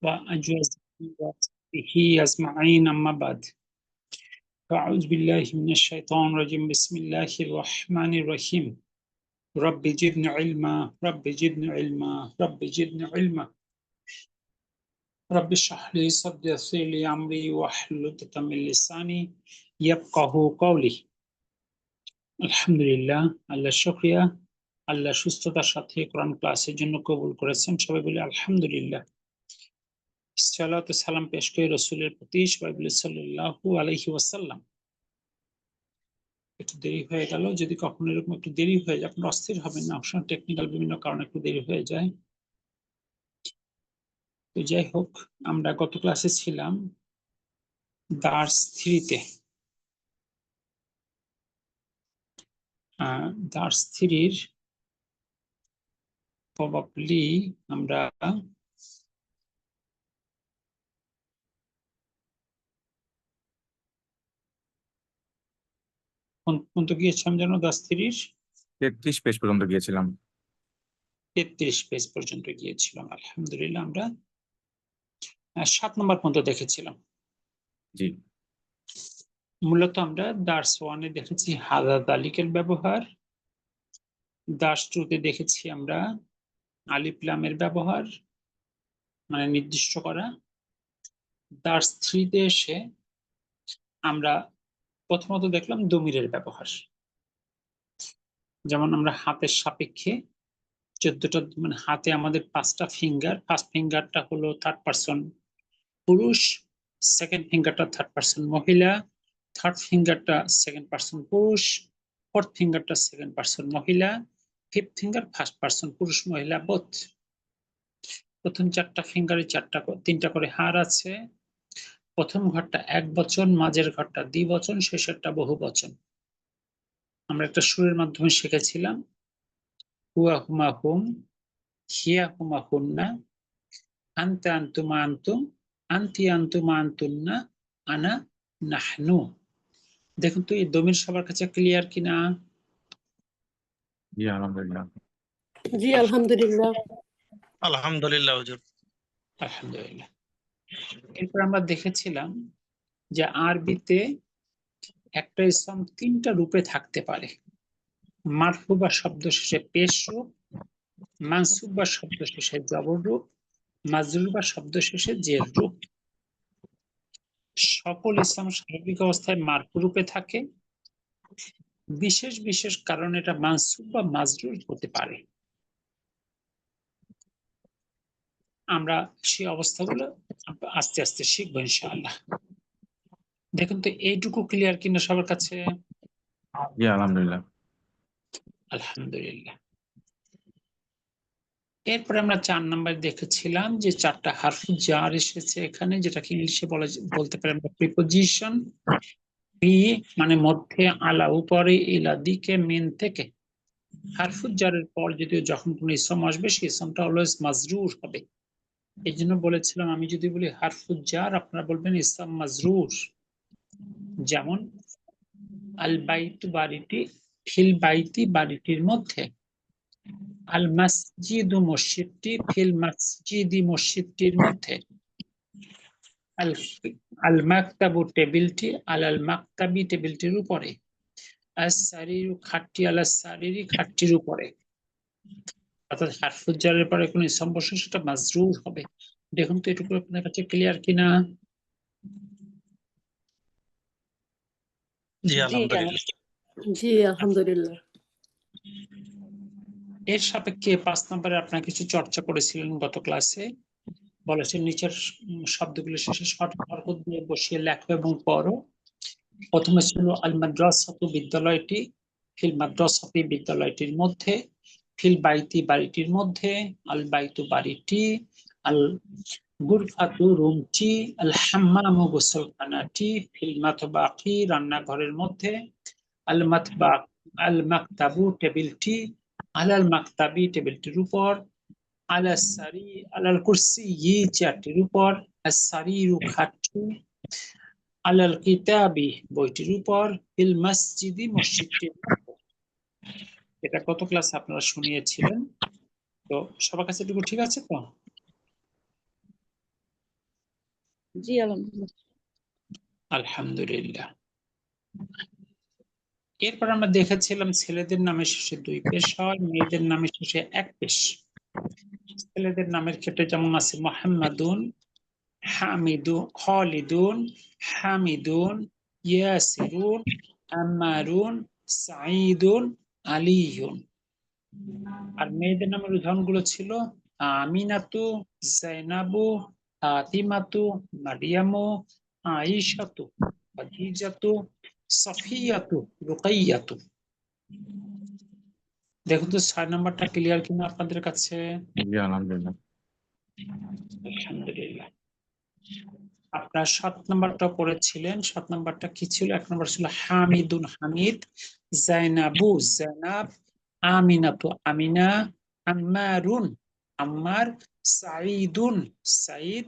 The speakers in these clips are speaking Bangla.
وأجوازه أجمعين أما بعد فأعوذ بالله من الشيطان الرجيم بسم الله الرحمن الرحيم رب زدني علما رب زدني علما رب زدني علما رب اشرح لي صدري ويسر لي أمري واحلل عقدة من لساني يفقهوا قولي আলহামদুলিল্লাহ, আল্লাহ শুকরিয়া। আল্লাহ সুস্থতার সাথে কোরআন ক্লাসের জন্য কবুল করেছেন। সবাই বলি আলহামদুলিল্লাহ। সালাত ও সালাম পেশ করে রাসূলের প্রতি, সবাই বলি সাল্লাল্লাহু আলাইহি ওয়াসাল্লাম। একটু দেরি হয়ে গেল, যদি কখনো এরকম একটু দেরি হয়ে যায় আপনারা অস্থির হবেন না, অপশন টেকনিক্যাল বিভিন্ন কারণে একটু দেরি হয়ে যায়। তো যাই হোক, আমরা গত ক্লাসে ছিলাম দার্স 3 তে। দার্স 3 এর প্রবাবলি আমরা কোন পর্যন্ত গিয়েছিলাম যেন? দার্স 3 এর 33 পেজ পর্যন্ত গিয়েছিলাম। 33 পেজ পর্যন্ত গিয়েছিলাম। আলহামদুলিল্লাহ, আমরা 7 নম্বর পর্যন্ত দেখেছিলাম। জি, মূলত আমরা দার্স 1 এ দেখেছি হাদা তালিকের ব্যবহার, দার্স 2 তে দেখেছি আমরা আলিফ লামের ব্যবহার, মানে নির্দিষ্ট করা। দার্স 3 তে এসে আমরা প্রথমত দেখলাম দমিরের ব্যবহার। যেমন আমরা হাতের সাপেক্ষে 14টা, মানে হাতে আমাদের 5টা ফিঙ্গার, ফার্স্ট ফিঙ্গারটা হলো থার্ড পারসন পুরুষ, সেকেন্ড ফিঙ্গারটা থার্ড পারসন মহিলা, থার্ড ফিঙ্গারটা সেকেন্ড পারসন পুরুষ, ফোর্থ ফিঙ্গারটা সেকেন্ড পারসন মহিলা, ফিফথ ফিঙ্গার ফার্স্ট পারসন পুরুষ মহিলা বোথ। প্রথম 4টা ফিঙ্গারে 3টা করে হাড় আছে। প্রথম ঘরটা এক বচন, মাঝের ঘরটা দ্বিবচন, শেষেরটা বহু বচন। আমরা একটা সুরের মাধ্যমে শিখেছিলাম হুয়া হুমা হুম, হিয়া হুমা হুন্না, আনতে আনতুমা আনতুম, আনতি আনতুমা আনতুন্না, আনা নাহনু। দেখুন তো এই দমির সবার কাছে ক্লিয়ার কিনা? জি আলহামদুলিল্লাহ। জি আলহামদুলিল্লাহ। আলহামদুলিল্লাহ হুজুর। আলহামদুলিল্লাহ। এরপর আমরা দেখেছিলাম যে আরবিতে একটা ইসম 3টা রূপে থাকতে পারে। মারফু বা শব্দ শেষে পেশ রূপ, মানসুব বা শব্দ শেষে জবর রূপ, মাজরুর বা শব্দ শেষে জের রূপ। সকল ইসলাম স্বাভাবিক অবস্থায় মারফু রূপে থাকে, বিশেষ বিশেষ কারণে এটা মানসুব বা মাজরুর হতে পারে। আমরা সেই অবস্থাগুলো আস্তে আস্তে শিখবো ইনশাআল্লাহ। দেখুন তো এইটুকু ক্লিয়ার কিনা সবার কাছে? জি আলহামদুলিল্লাহ। আলহামদুলিল্লাহ। এরপরে আমরা 4 নাম্বার দেখেছিলাম যে 4টা হারফ জার এসেছে এখানে, যেটাকে ইংলিশে বলতে পারি আমরা প্রিপোজিশন। পি মানে মধ্যে, আলা উপরে, ইলা দিকে, মিন থেকে। হারফুজ জারের পর যদি যখন কোনো ইসম আসবে সেই ইসমটা অলওয়েজ মাজরুর হবে। এই জন্য বলেছিলাম আমি যদি বলি হারফুজ জার, আপনারা বলবেন ইসম মাজরুর। যেমন আল বাইতু বাড়িটি, ফিল বাইতি বাড়িটির মধ্যে, আল মসজিদু মসজিদটি, ফিল মসজিদি মসজিদটির মধ্যে, আল মাকতাবু টেবিলটি, আল মাকতাবি টেবিলটির উপরে, আস সারিরু খাটটি, আল সারিরি খাটটির উপরে। অর্থাৎ হারফুজ জারের পরে কোনো ইসম বসে সেটা মাজরুর হবে। দেখুন তো এটুকু আপনার কাছে ক্লিয়ার কিনা? জি আলহামদুলিল্লাহ। জি আলহামদুলিল্লাহ। এর সাপেক্ষে 5 নম্বরে আপনারা কিছু চর্চা করেছিলেন গত ক্লাসে। বলেছেন নিচের শব্দগুলো শেষে শর্ট হরফ দিয়ে বসিয়ে লেখো এবং পড়ো। প্রথমে ছিল আল মাদ্রাসাতু বিদ্যালয়টি, ফিল মাদ্রাসাতি বিদ্যালয়টির মধ্যে, ফিল বাইতি বাড়িটির মধ্যে, আল বাইতু বাড়িটি, আল গুরফাতু রুমটি, আল হাম্মামু গোসলখানাটি, ফিল মাতবাকি রান্নাঘরের মধ্যে, আল মাতবাক আল মাকতাবু টেবিলটি, আলাল মাকতাবি টেবিলটির উপর, আলাস সারি আলাল কুরসি চেয়ারটির উপর, আস সারিরু খাটটি, আলাল কিতাবি বইটির উপর, ফিল মসজিদি মসজিদটির উপর। এটা কত ক্লাস আপনারা শুনিয়েছিলেন? তো সবার কাছে এটুকু ঠিক আছে তো? জি আলহামদুলিল্লাহ। আলহামদুলিল্লাহ। এরপর আমরা দেখেছিলাম ছেলেদের নামের শেষে 2 পেশ হয়, মেয়েদের নামের শেষে 1 পেশ। ছেলেদের নামের ক্ষেত্রে যেমন আছে মুহাম্মাদুন, হামিদুন, খালিদুন, হামিদুন, ইয়াসিরুন, আম্মারুন, সাঈদুন, আলিয়ুন। আর মেয়েদের নামের উদাহরণগুলো ছিল আমিনাতু, জাইনাবু, ফাতিমাতু, মারিয়ামু, আয়েশাতু, খাদিজাতু, সাফিয়াতু, রুকাইয়াতু। দেখুন তো 6 নাম্বারটা ক্লিয়ার কিনা আপনাদের কাছে? জি আলহামদুলিল্লাহ। আলহামদুলিল্লাহ। আপনার 7 নাম্বারটা পড়েছিলেন। 7 নাম্বারটা কি ছিল? 1 নাম্বার ছিল হামিদুন, হামিদ, জাইনাবু, জাইনাব, আমিনাতু, আমিনা, আম্মারুন, আম্মার, সাঈদুন, সাঈদ,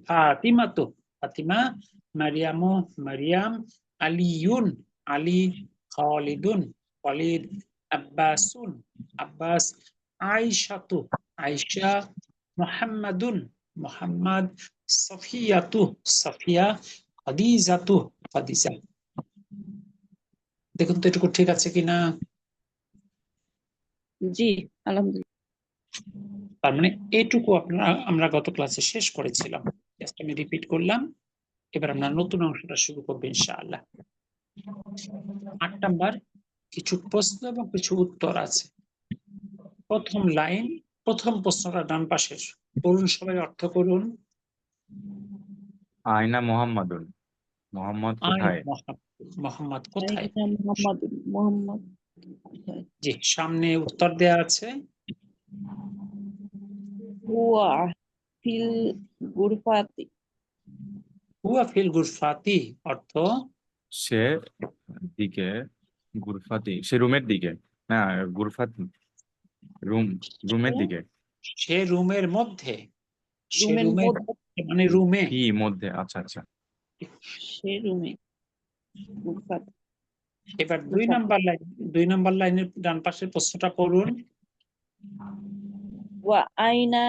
ফাতিমাতু, ফাতিমা, মারিয়ামু, মারিয়াম, আলিয়ুন, আলী, খালিদুন, খালিদ, আব্বাসুন, আব্বাস, আয়েশাতু, আয়েশা, মুহাম্মাদুন, মুহাম্মদ, সাফিয়াতু, সাফিয়া, খাদিজাতু, খাদিজা। দেখুন তো এটুকু ঠিক আছে কিনা? জি আলহামদুলিল্লাহ। তার মানে এটুকু আমরা গত ক্লাসে শেষ করেছিলাম। জাস্ট আমি রিপিট করলাম। এবার আমরা নতুন অংশটা শুরু করবো ইনশাআল্লাহ। 8 নাম্বার কিছু প্রশ্ন এবং কিছু উত্তর আছে। প্রথম লাইন, প্রথম প্রশ্নটা ডান পাশের। বলুন সবাই, অর্থ করুন। আয়না মোহাম্মদুন, মোহাম্মদ কোথায়? মোহাম্মদ কোথায়? আইনা মোহাম্মদ কোথায়? জি, সামনে উত্তর দেয়া আছে। হুয়া ফিল গুরফাতি। হুয়া ফিল গুরফাতি অর্থ সে দিকে, গুরফাতি সে রুমের দিকে, না গুরফাত রুমের দিকে, সে রুমের মধ্যে। সে রুমের রুমের মধ্যে, মানে রুমে। ফি মধ্যে, আচ্ছা আচ্ছা। সে রুমে গুরফাতি। এবার 2 নাম্বার লাইন, 2 নাম্বার লাইনের ডান পাশের প্রশ্নটা পড়ুন। ওয়া আইনা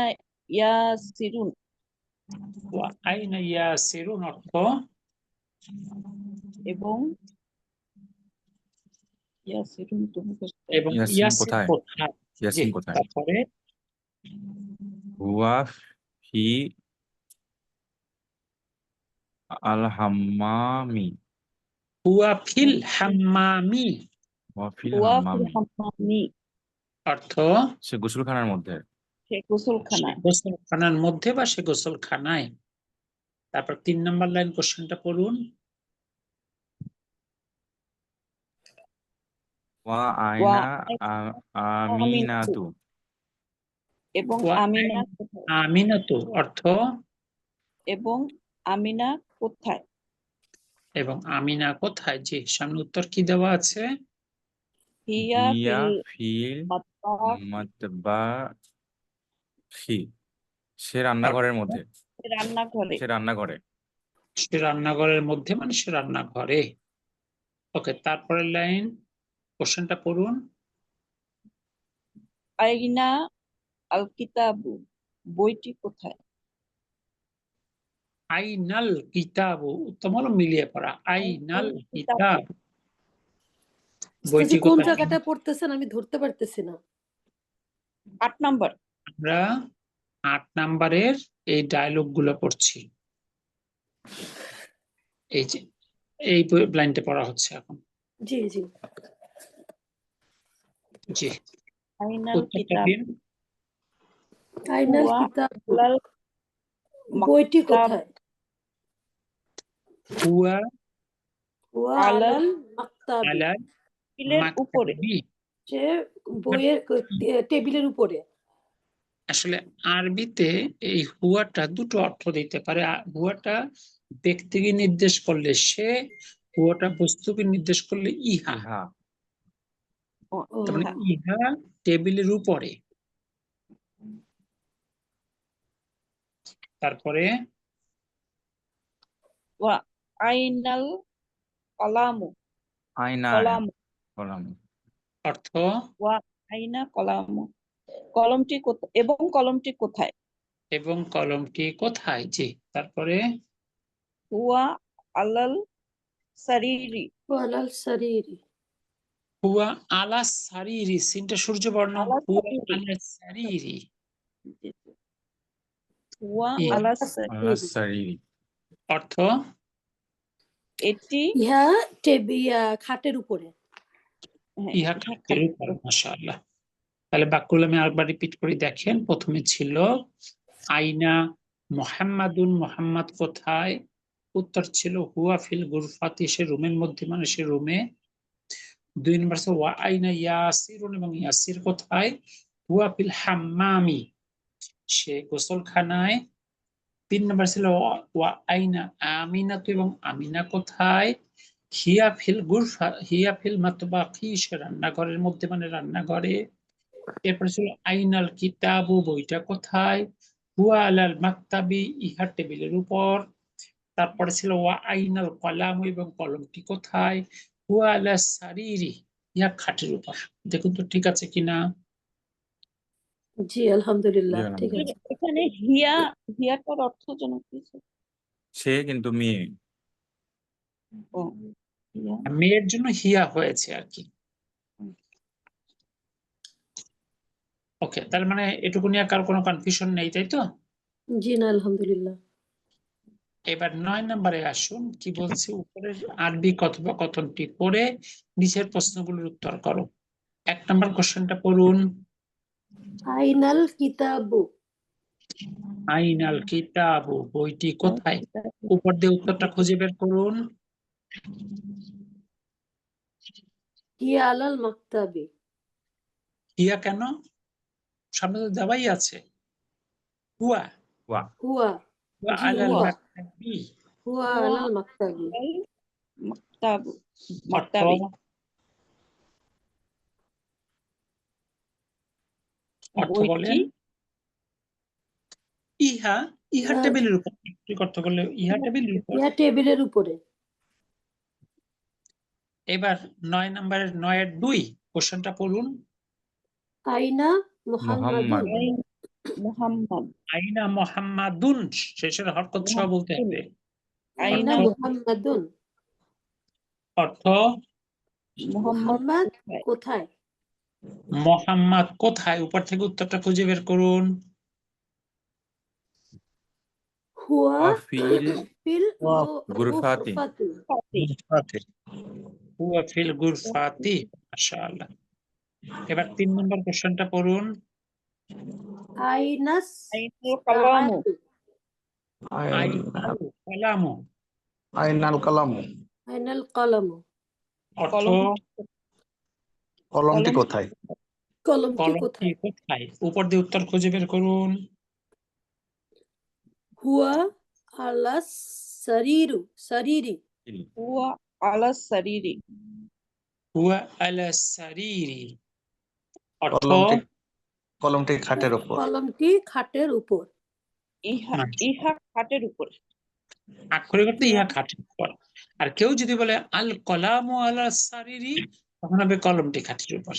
ইয়াসিরুন। ওয়া আইনা ইয়াসিরুন অর্থ এবং ইয়াসিরুন তুমি কোথায়? এবং ইয়াসিন ইয়াসির কোথায়? কোথায়? জি, ইয়াসিন কোথায়? তারপরে হুয়া ফি আল হাম্মামি, হুয়া ফিল হাম্মামি হুয়া ফিল হুয়া ফিল হাম্মামি, হাম্মামি। অর্থ সে গোসলখানার মধ্যে। সে সে গোসলখানায়। গোসলখানার মধ্যে বা সে গোসলখানায়। তারপর 3 নাম্বার লাইন কোশ্চেনটা পড়ুন। ওয়া ওয়া আয়না আমিনাতু, এবং ওয়া আমিনা কোথায়? আমিনাতু অর্থ এবং আমিনা কোথায়? এবং আমিনা কোথায়? জি, সামনে উত্তর কি দেওয়া আছে? হিয়া হিয়া ফিল ফিল মাতবাখ। মাতবাখি, সে রান্নাঘরের মধ্যে, রান্নাঘরে। সে রান্নাঘরে। সে রান্নাঘরের মধ্যে মানে সে রান্নাঘরে। ওকে, তারপরের লাইন কোশ্চেনটা পড়ুন। আইনা আল কিতাবু, বইটি কোথায়? আইনাল কিতাবু, উত্তম হলো মিলিয়ে পড়া। আইনাল কিতাব, বইটি উস্তাদ, কোন কোথায়? জায়গাটা পড়তেছেন আমি ধরতে পারতেছি না। 8 নাম্বার। আমরা 8 নাম্বারের এই ডায়লগ গুলো পড়ছি। এই যে এই লাইনটা পড়া হচ্ছে এখন। জি জি। জি, আইনাল উত্তরটা কিতাব দিন। আইনাল হুয়া কিতাব, আলাল বইটি মাকতাব। কোথায়? হুয়া হুয়া আলাল আলাল মাকতাবি, আলাল টেবিলের উপরে। মাকতাবি। সে বইয়ের টেবিলের উপরে। আসলে আরবিতে এই হুয়াটা দুটো অর্থ দিতে পারে। হুয়াটা ব্যক্তিকে নির্দেশ করলে সে, হুয়াটা বস্তুকে নির্দেশ করলে ইহা। ইহা, ও তার মানে ইহা টেবিলের উপরে। তারপরে ওয়া আইনাল কলামু, আয়না কলাম। কলাম, অর্থ ওয়া আইনা কলামু, কলমটি কোথায় এবং কলমটি কোথায়? এবং কলমটি কোথায়? জি, তারপরে হুয়া আলাল সারিরি। ওয়ালাল সারিরি। হুয়া আলা সারিরি, সিনটা সূর্য বর্ণ। আলা হুয়া সারিরি। আলা সারিরি। হুয়া ই আলা ওয়ালাল সারিরি। আলা সারিরি। সারিরি। অর্থ এটি ইহা খাটের উপরে। হ্যাঁ, ইহা ইহা খাটের খাটের উপর। উপর। মাশাআল্লাহ। তাহলে বাক্যগুলো আমি আরেকবার রিপিট করে দেখেন। প্রথমে ছিল আইনা মুহাম্মাদুন, মুহাম্মদ কোথায়? উত্তর ছিল হুয়া ফিল গুরফাতি, সে রুমের মধ্যে, মানে সে রুমে। 2 নম্বর ছিল ওয়া আইনা ইয়াসিরুন, এবং ইয়াসির কোথায়? হুয়া ফিল হাম্মামি, সে গোসলখানায়। 3 নম্বর ছিল ওয়া আইনা আমিনাতু, এবং আমিনা কোথায়? হিয়া ফিল গুরফা, হিয়া ফিল মাতবাখি, সে রান্নাঘরের মধ্যে, মানে রান্নাঘরে। এরপরে ছিল আইনাল কিতাবু, বইটা কোথায়? হুয়া আলাল মাকতাবি, ইহা টেবিলের উপর। তারপরে ছিল ওয়া আইনাল কলামু, এবং কলমটি কোথায়? হুয়া আলা সারিরি, ইহা খাটের উপর। দেখুন তো ঠিক আছে কিনা। জি আলহামদুলিল্লাহ, জি, ঠিক আলহামদুলিল্লাহ। আছে। এখানে হিয়া, হিয়াটার অর্থ যেন কি ছিল? সে কিন্তু মেয়ে। ও হিয়া। মেয়ের জন্য হিয়া হয়েছে আর কি। ওকে, তার মানে এটুকু নিয়ে কার কোনো কনফিউশন নেই, তাই তো? জি না আলহামদুলিল্লাহ। এবার 9 নম্বরে আসুন, কি বলছে? উপরের আরবি কথোপকথনটি পড়ে নিচের প্রশ্নগুলোর উত্তর করো। 1 নম্বর কোশ্চেনটা পড়ুন। আইনাল কিতাবু। আইনাল কিতাবু, বইটি কোথায়? উপর দিয়ে উত্তরটা খুঁজে বের করুন। হিয়া আলাল মাকতাবি। হিয়া কেন? সামনে তো দেওয়াই আছে হুয়া। ওয়া। হুয়া। হুয়া জি আলাল হুয়া। মাকতাবি, হুয়া হুয়া আলাল মাকতাবি। আলাল মাকতাবু। অর্থ মাকতাবি। অর্থ বইটি বলেন। ইহা, ইহা ইহা টেবিলের উপর। কি অর্থ করলে? ইহা টেবিলের উপর। ইহা টেবিলের উপরে। এবার 9 নম্বরের 9-2 কোশ্চেনটা পড়ুন। আইনা মুহাম্মাদুন। মুহাম্মাদ। আইন মুহাম্মদ। আইনা মুহাম্মাদুন, শেষের হরকত সহ বলতে মুহাম্মাদুন। হবে। আইনা আইনা অর্থ মুহাম্মাদুন। অর্থ মুহাম্মদ মুহাম্মদ কোথায়? কোথায়? মুহাম্মদ কোথায়? উপর থেকে উত্তরটা খুঁজে বের করুন। হুয়া ওয়া ফিল ফিল ওয়া গুরফাতি। গুরফাতি। গুরফাতে। হুয়া ফিল গুরফাতি। মাশাআল্লাহ। এবার 3 নম্বর কোশ্চেনটা পড়ুন। আইনাস আইনুল কালামু। সাআতু। আইনাল কালামু, আইনাল কালামু, আইনাল কলমু। অর্থ কলম কলমটি কলম কোথায়? কলমটি কলমটি কোথায়? কোথায়? উপর দিয়ে উত্তর খুঁজে বের করুন। হুয়া আলাস সারিরু সারিরি। হুয়া আলা সারিরি। হুয়া আলা সারিরি, অর্থ কলমটি কলমটি খাটের উপর। কলমটি খাটের উপর। ইহা মাশাআল্লাহ। ইহা খাটের উপরে। আক্ষরিক অর্থে ইহা খাটের উপর। আর কেউ যদি বলে আল কলামু আলা সারিরি, তখন হবে কলমটি খাটের উপর।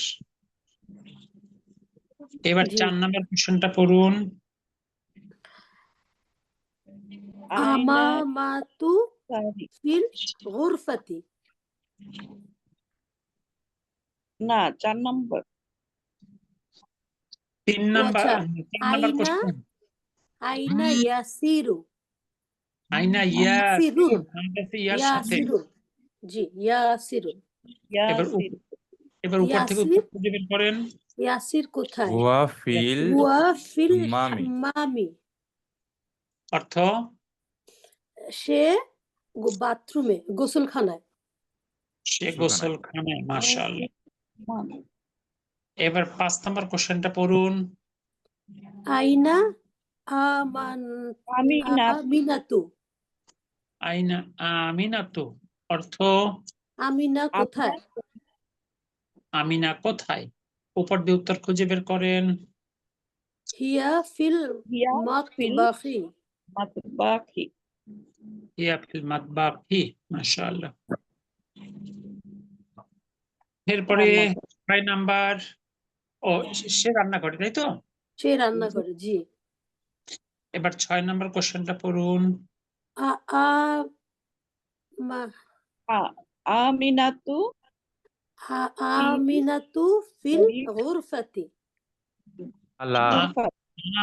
এবার জি। 4 নম্বর কোশ্চেনটা পড়ুন। আইনা আমামাতু সারি। ফিল গুরফাতি। না, 4 নম্বর। 3 ও নাম্বার, আচ্ছা। 4 নাম্বার আইনা কোশ্চেন। আইনা ইয়াসিরু। আইনা ইয়াসিরুন। ইয়াসিরুন, আছে ইয়ার সাথে। ইয়াসিরুন। জি ইয়াসিরুন। এবার ইয়াসির। এবার উপর থেকে ইয়াসির উত্তর খুঁজে বের করেন। ইয়াসির কোথায়? ওয়া ফিল হুয়া ফিল হাম্মামি। হাম্মামি। অর্থ সে বাথরুমে গোসলখানায়। সে গোসলখানায়। গোসলখানায়। মাশাআল্লাহ। এবার 5 নাম্বার কোশ্চেনটা পড়ুন। আইনা আমান আমিনা আমিনাতু। আইনা আমিনাতু, অর্থ আমিনা কোথায়? আমিনা কোথায়? উপর দিয়ে উত্তর খুঁজে বের করেন। হিয়া ফিল হিয়া ফিল মাতবাখি। মাতবাখি। হিয়া ফিল মাতবাখি। মাশাআল্লাহ। এরপরে রান্নাঘর। 6 নাম্বার। ও, সে রান্নাঘরে, তাই তো? সে রান্না করে। জি। এবার 6 নম্বর কোশ্চেনটা পড়ুন। আ আ মা আমিনাতু আমিনাতু ফিল গুরফাতি। আল্লাহ গুরফাত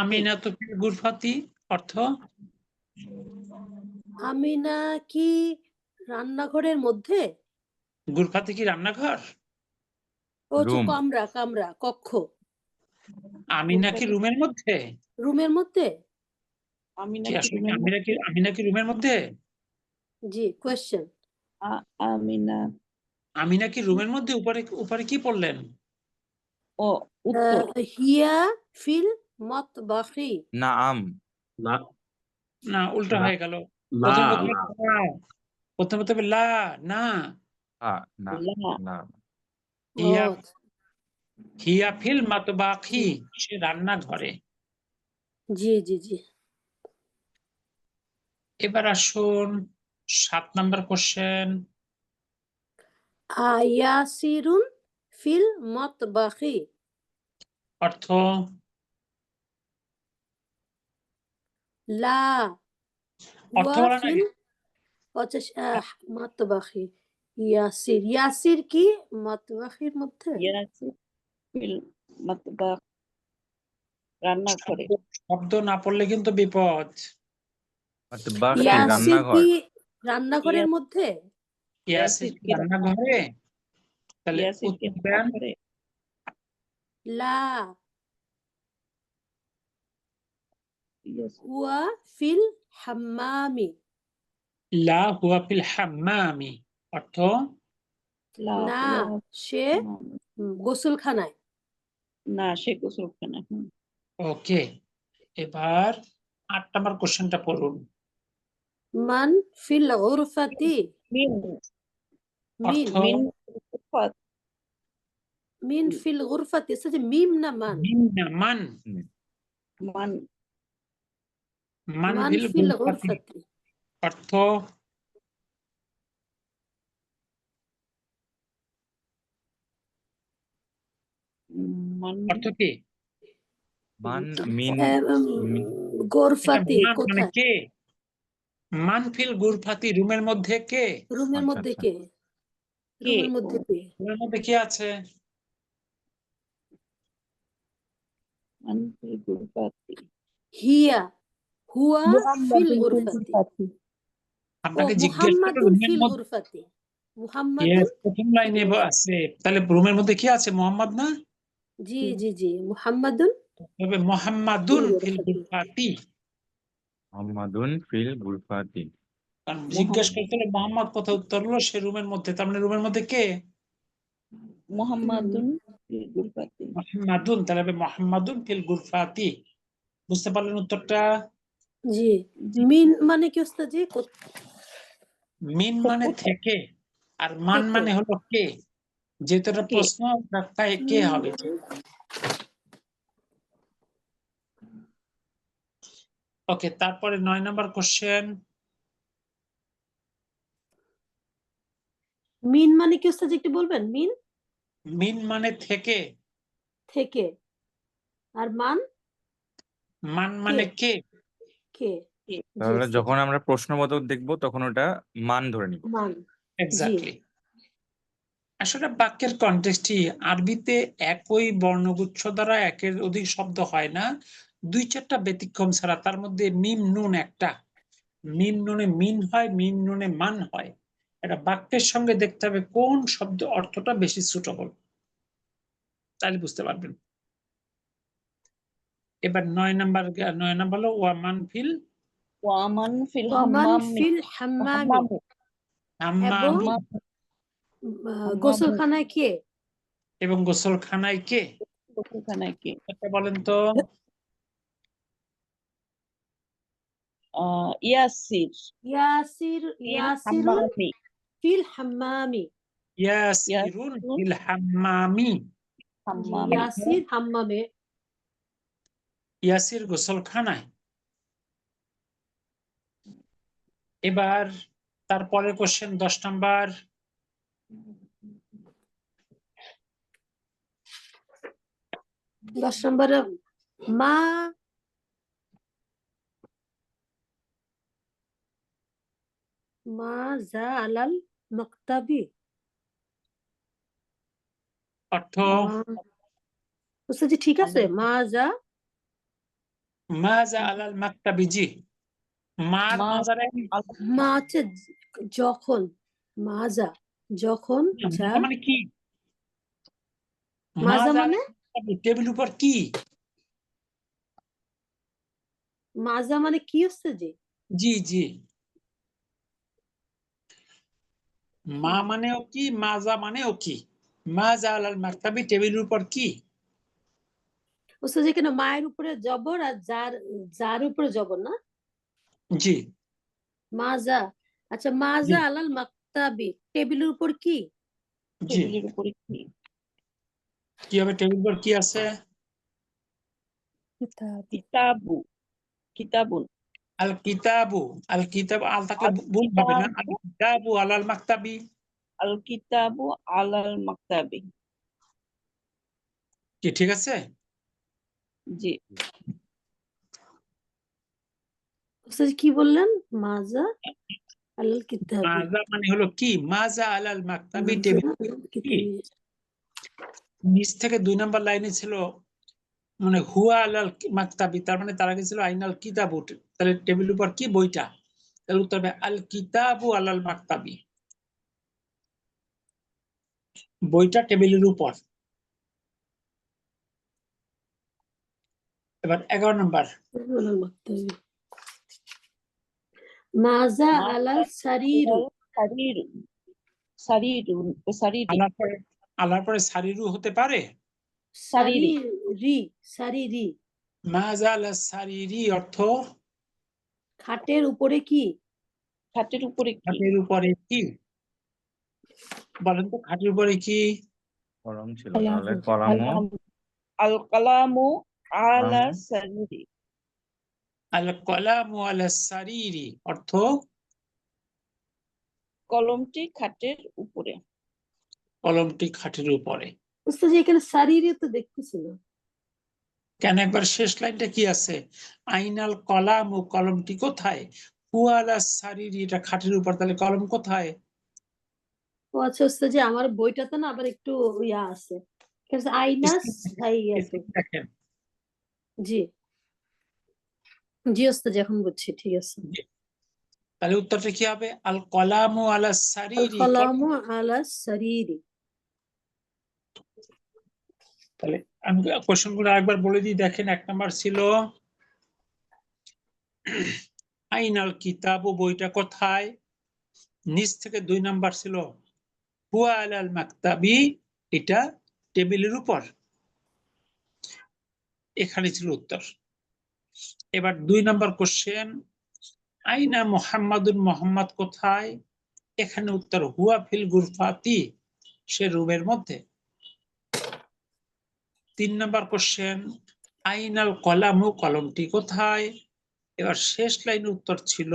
আমিনাতু ফিল গুরফাতি অর্থ আমিনা কি রান্নাঘরের মধ্যে? গুরফাতি কি রান্নাঘর? ও হচ্ছে রুম কামরা কামরা কক্ষ আমিনা কি রুমের মধ্যে? রুমের মধ্যে। কি আসলে রুমের আমিনা কি রুমের মধ্যে? জি কোয়েশ্চেন। আমিনা আমিনা কি রুমের মধ্যে? উপরে উপরে কি পড়লেন? ও উত্তর হিয়া ফিল মতবাখি। নাআম না না উল্টো লা- হয়ে গেল। লা প্রথমে লা না না লা না হিয়া ও, হিয়া ফিল মাতবাখি সে রান্নাঘরে। জি জি জি। এবার আসুন 7 নাম্বার কোশ্চেন। ইয়াসিরুন ফিল মতবাখি। অর্থ লা অর্থ হুয়া বলা নাই। ফিল হচ্ছে মতবাখি। ইয়াসির ইয়াসির কি মতবাখির মধ্যে? ইয়াসির ফিল মাতবাখ রান্নাঘরে শব্দ না পড়লে কিন্তু বিপদ। মাতবাখি ইয়াসির রান্নাঘর কি রান্নাঘরের মধ্যে? ইয়াসির কি কি রান্নাঘরে? তাহলে ইয়াসির কি উত্তর দেন। রান্নাঘরে লা ইয়াসির হুয়া ফিল হাম্মামি। লা হুয়া ফিল হাম্মামি অর্থ লা না হুয়া সে হাম্মাম। গোসলখানায়। না সে গোসলখানা ওকে। এবার 8 নাম্বার কোশ্চেনটা পড়ুন। মান ফিল গুরফাতি। মিন মিন অর্থ মিন গুরফাত মিন ফিল গুরফাতি এটা যে মিম না মান? মিন না মান মান মান মান ফিল ফিল গুরফাতি গুরফাতি। অর্থ মান অর্থ কি? মান মিন মিন- এটা গোরফাতি মান মানে কোথায়? কে? মান ফিল গুরফাতি রুমের মধ্যে কে? রুমের আচ্ছা মধ্যে আচ্ছা কে? কে রুমের মধ্যে কে? রুমের মধ্যে কে আছে? মান ফিল গুরফাতি হিয়া হুয়া ফিল গুরফাতি। ও আপনাকে জিজ্ঞেস করে মুহাম্মাদুন রুমের ফিল মধ্যে গুরফাতি। মুহাম্মাদুন প্রথম লাইনে আছে তাহলে রুমের মধ্যে কি আছে? মোহাম্মদ না? জি জি জি মুহাম্মাদুন তবে ফিল মোহাম্মাদুন ফিল গুরফাতি। গুরফাতি মোহাম্মদুন ফিল গুরফাতি কারণ জিজ্ঞেস করতে হলে মোহাম্মদ কোথায় উত্তর হলো সে রুমের মধ্যে তার মানে রুমের মধ্যে কে? মুহাম্মাদুন ফিল গুরফাতি মোহাম্মাদুন তাহলে হবে মোহাম্মাদুন ফিল গুরফাতি। বুঝতে পারলেন উত্তরটা? জি মিন মানে কি ওস্তাদ জি? মিন মানে থেকে আর মান থেকে। মানে হলো কে। যেহেতু এটা কে প্রশ্ন তাই কে মিন হবে। ওকে তারপরে 9 নাম্বার কোশ্চেন। মিন মানে কি ওস্তাদ জি একটু বলবেন? মিন মিন মানে থেকে, থেকে আর মান মান কে মানে কে। কে। কে জি তাহলে ওস্তাদ যখন আমরা প্রশ্নবোধক দেখবো তখন ওটা মান ধরে নিব মান। জি এক্স্যাক্টলি। আসলে বাক্যের কনটেক্সটই আরবিতে একই বর্ণগুচ্ছ দ্বারা একের অধিক শব্দ হয় না, 2-4টা ব্যতিক্রম ছাড়া। তার মধ্যে মিম নুন একটা। মিম নুনে মিন হয়, মিম নুনে মান হয়। এটা বাক্যের সঙ্গে দেখতে হবে কোন শব্দ অর্থটা বেশি সুটেবল, তাহলে বুঝতে পারবেন। এবার 9 নাম্বার হলো ওয়ামান ফিল ওয়ামান ফিল ওমান হাম্মামি ফিল হাম্মামি হাম্মামু এবং হাম্মামি গোসলখানায় কে? এবং গোসলখানায় কে। গোসলখানায় কে এটা বলেন তো। ইয়াসির ইয়াসির ফিল ইয়াসিরুন হাম্মামি ফিল হাম্মামি। ইয়াসিরুন ইয়াসিরুন ফিল হাম্মামি। জি হাম্মামি ইয়াসির হাম্মামে। ইয়াসির গোসলখানায়। এবার তারপরের কোশ্চেন 10 নাম্বার। 10 নম্বরে মা মাজা আলাল মাকতাবি। অর্থ উস্তাদ জি ঠিক আছে, মাজা মাজা আলাল মাকতাবি, জি। মার মা মাজারে মা হচ্ছে যখন, মাজা যখন যা, মানে কি? মাজা মাজা মানে, টেবিল উপর কি? মাজা মানে কি উস্তাদ জি? জি জি। মা মানেও কি, মাজা মানেও কি? মাজা আলাল মাকতাবি, টেবিলের উপর কি? উস্তাদ জি এখানে মায়ের উপরে জবর আর যার উপরে জবর না? জি মাজা, আচ্ছা জি মাজা আলাল মাকতাবি, টেবিলের উপর কি? জি। টেবিলের উপরে কি? কি হবে? টেবিলের উপর কি আছে? কিতাবু, কিতাবুন, আল কিতাবু, আল কিতাব, আল থাকলে ভুল হবে না। আল কিতাবু আলাল মাকতাবি, আল কিতাবু আলাল মাকতাবি। কি ঠিক আছে? জি। উস্তাদ জি কি বললেন? মাজা আলাল কিতাবি, মাজা মানে হলো কি? মাজা আলাল মাকতাবি, মাজা টেবিল আলাল কি? কিতাবি। নিচ থেকে 2 নম্বর লাইনে ছিল মানে হুয়া আলাল মাকতাবি, তার মানে তার আগে ছিল আইনাল কিতাবু, তাহলে টেবিলের উপর কি? বইটা। তাহলে উত্তর হবে আল কিতাবু আলাল মাকতাবি, বইটা টেবিলের উপর। এবার 11 নম্বর, আলাল মাকতাবি। মাজা মা আলাল সারিরু, আলাল সারিরু, সারিরু, সারিরি, আলার পরে সারিরু হতে পারে। সারিরি, সারিরি, সারিরি, মাজা আলাল সারিরি অর্থ খাটের উপরে কি? খাটের উপরে কি? খাটের উপরে কি? বলেন তো খাটের উপরে কি? কলম ছিল, তাহলে কলামও আল কালামু আলা কলামও সারিরি, আল কলামু আলা সারিরি অর্থ কলমটি খাটের উপরে। কলমটি খাটের উপরে। উস্তাদ জি এখানে সারিরি তো দেখতেছি না। কেন? একবার শেষ লাইনটা কি আছে? আইনাল কলামু, কলমটি কোথায়? হুয়া আলা সারিরি, এটা খাটের উপর, তাহলে কলম কোথায়? ও আচ্ছা উস্তাদ জি আমার বইটাতে না আবার একটু ইয়া আছে, ঠিক আছে, আইনা সাইয়াতু। দেখেন, জি জি উস্তাদ জি এখন বুঝছি, ঠিক আছে। তাহলে উত্তরটা কি হবে? আল কলামু আলা আল সারিরি, কালামু আলা সারিরি। তাহলে আমি কোশ্চেন গুলো আরেকবার বলে দিই, দেখেন। 1 নাম্বার ছিল আইনাল কিতাবু, বইটা কোথায়? নিচ থেকে 2 নাম্বার ছিল হুয়া আলাল মাকতাবি, এটা টেবিলের উপর। এখানে ছিল উত্তর। এবার 2 নাম্বার কোশ্চেন, আইনা মুহাম্মাদুন, মোহাম্মদ কোথায়? এখানে উত্তর হুয়া ফিল গুরফাতি, সে রুমের মধ্যে। 3 নাম্বার কোশ্চেন, আইনাল কলামু, কলমটি কোথায়? এবার শেষ লাইনের উত্তর ছিল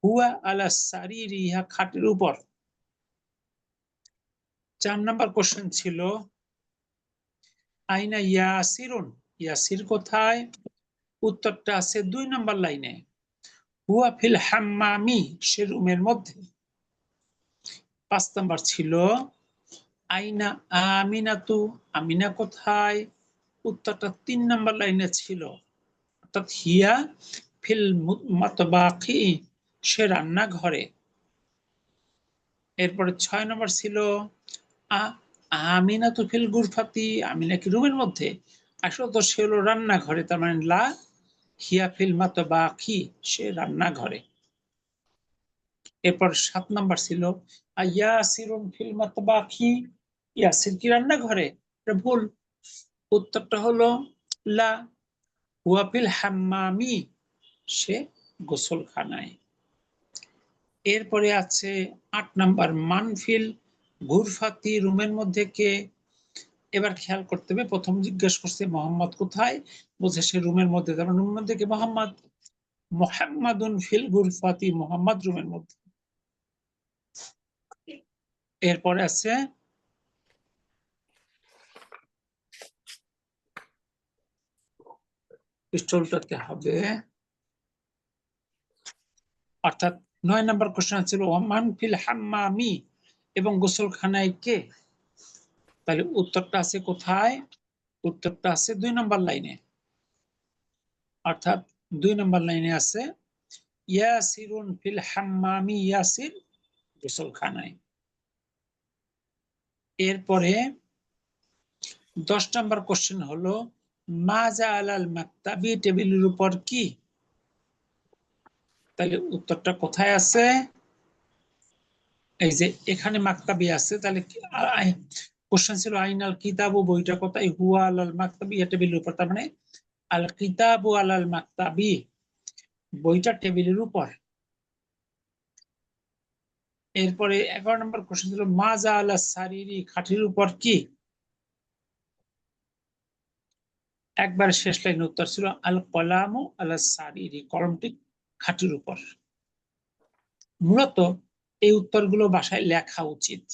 হুয়া আলা সারিরি, ইহা খাটের উপর। 4 নাম্বার কোশ্চেন ছিল আইনা ইয়াসিরুন, ইয়াসির কোথায়? উত্তরটা আছে 2 নাম্বার লাইনে, হুয়া ফিল হাম্মামি, সে রুমের মধ্যে। 5 নাম্বার ছিল আইনা আমিনাতু, আমিনা কোথায়? উত্তরটা 3 নাম্বার লাইনে ছিল, অর্থাৎ হিয়া ফিল মাতবাখি, সে রান্নাঘরে। এরপরে 6 নম্বর ছিল আমিনাতু ফিল গুরফাতি, আমিনা কি রুমের মধ্যে? আসলে তো সে হলো রান্নাঘরে, তার মানে লা হিয়া ফিল মাতবাখি, সে রান্নাঘরে। এরপর 7 নাম্বার ছিল ইয়াসিরুন ফিল মাতবাখি, ইয়াসির কি রান্নাঘরে? এটা ভুল, উত্তরটা হলো লা হুয়া ফিল হাম্মামি, সে গোসলখানায়। এরপরে আছে 8 নাম্বার মানফিল গুরফাতি, রুমের মধ্যে কে? এবার খেয়াল করতে হবে, প্রথম জিজ্ঞেস করছে মোহাম্মদ কোথায়, বলছে সে রুমের মধ্যে, তার রুমের মধ্যে কে? মোহাম্মদ। মুহাম্মাদুন ফিল গুরফাতি, মোহাম্মদ রুমের মধ্যে। এরপরে আছে পিস্টলটাতে হবে, অর্থাৎ 9 নম্বর কোশ্চেন ছিল ওমান ফিল হাম্মামি, এবং গোসলখানায় কে? তাহলে উত্তরটা আছে কোথায়? উত্তরটা আছে 2 নম্বর লাইনে, অর্থাৎ 2 নম্বর লাইনে আছে ইয়াসিরুন ফিল হাম্মামি, ইয়াসির গোসলখানায়। এরপরে 10 নম্বর কোশ্চেন হলো মাজা আলাল মাকতাবি, টেবিলের উপর কি? তাহলে উত্তরটা কোথায় আছে? এই যে এখানে মাকতাবি আছে, তাহলে কোশ্চেন ছিল আইনাল কিতাবু, বইটা কোথায়? হুয়া আলাল মাকতাবি, টেবিলের উপর, তার মানে আল কিতাবু আলাল মাকতাবি, বইটা টেবিলের উপর। এরপরে 11 নম্বর কোশ্চেন ছিল মাজা আলা সারিরি, খাটের উপর কি? একবার শেষ লাইন উত্তর ছিল আল কলামু আলা সারিরি, কলমটি খাটের উপর। মূলত এই উত্তরগুলো বাসায় লেখা উচিত,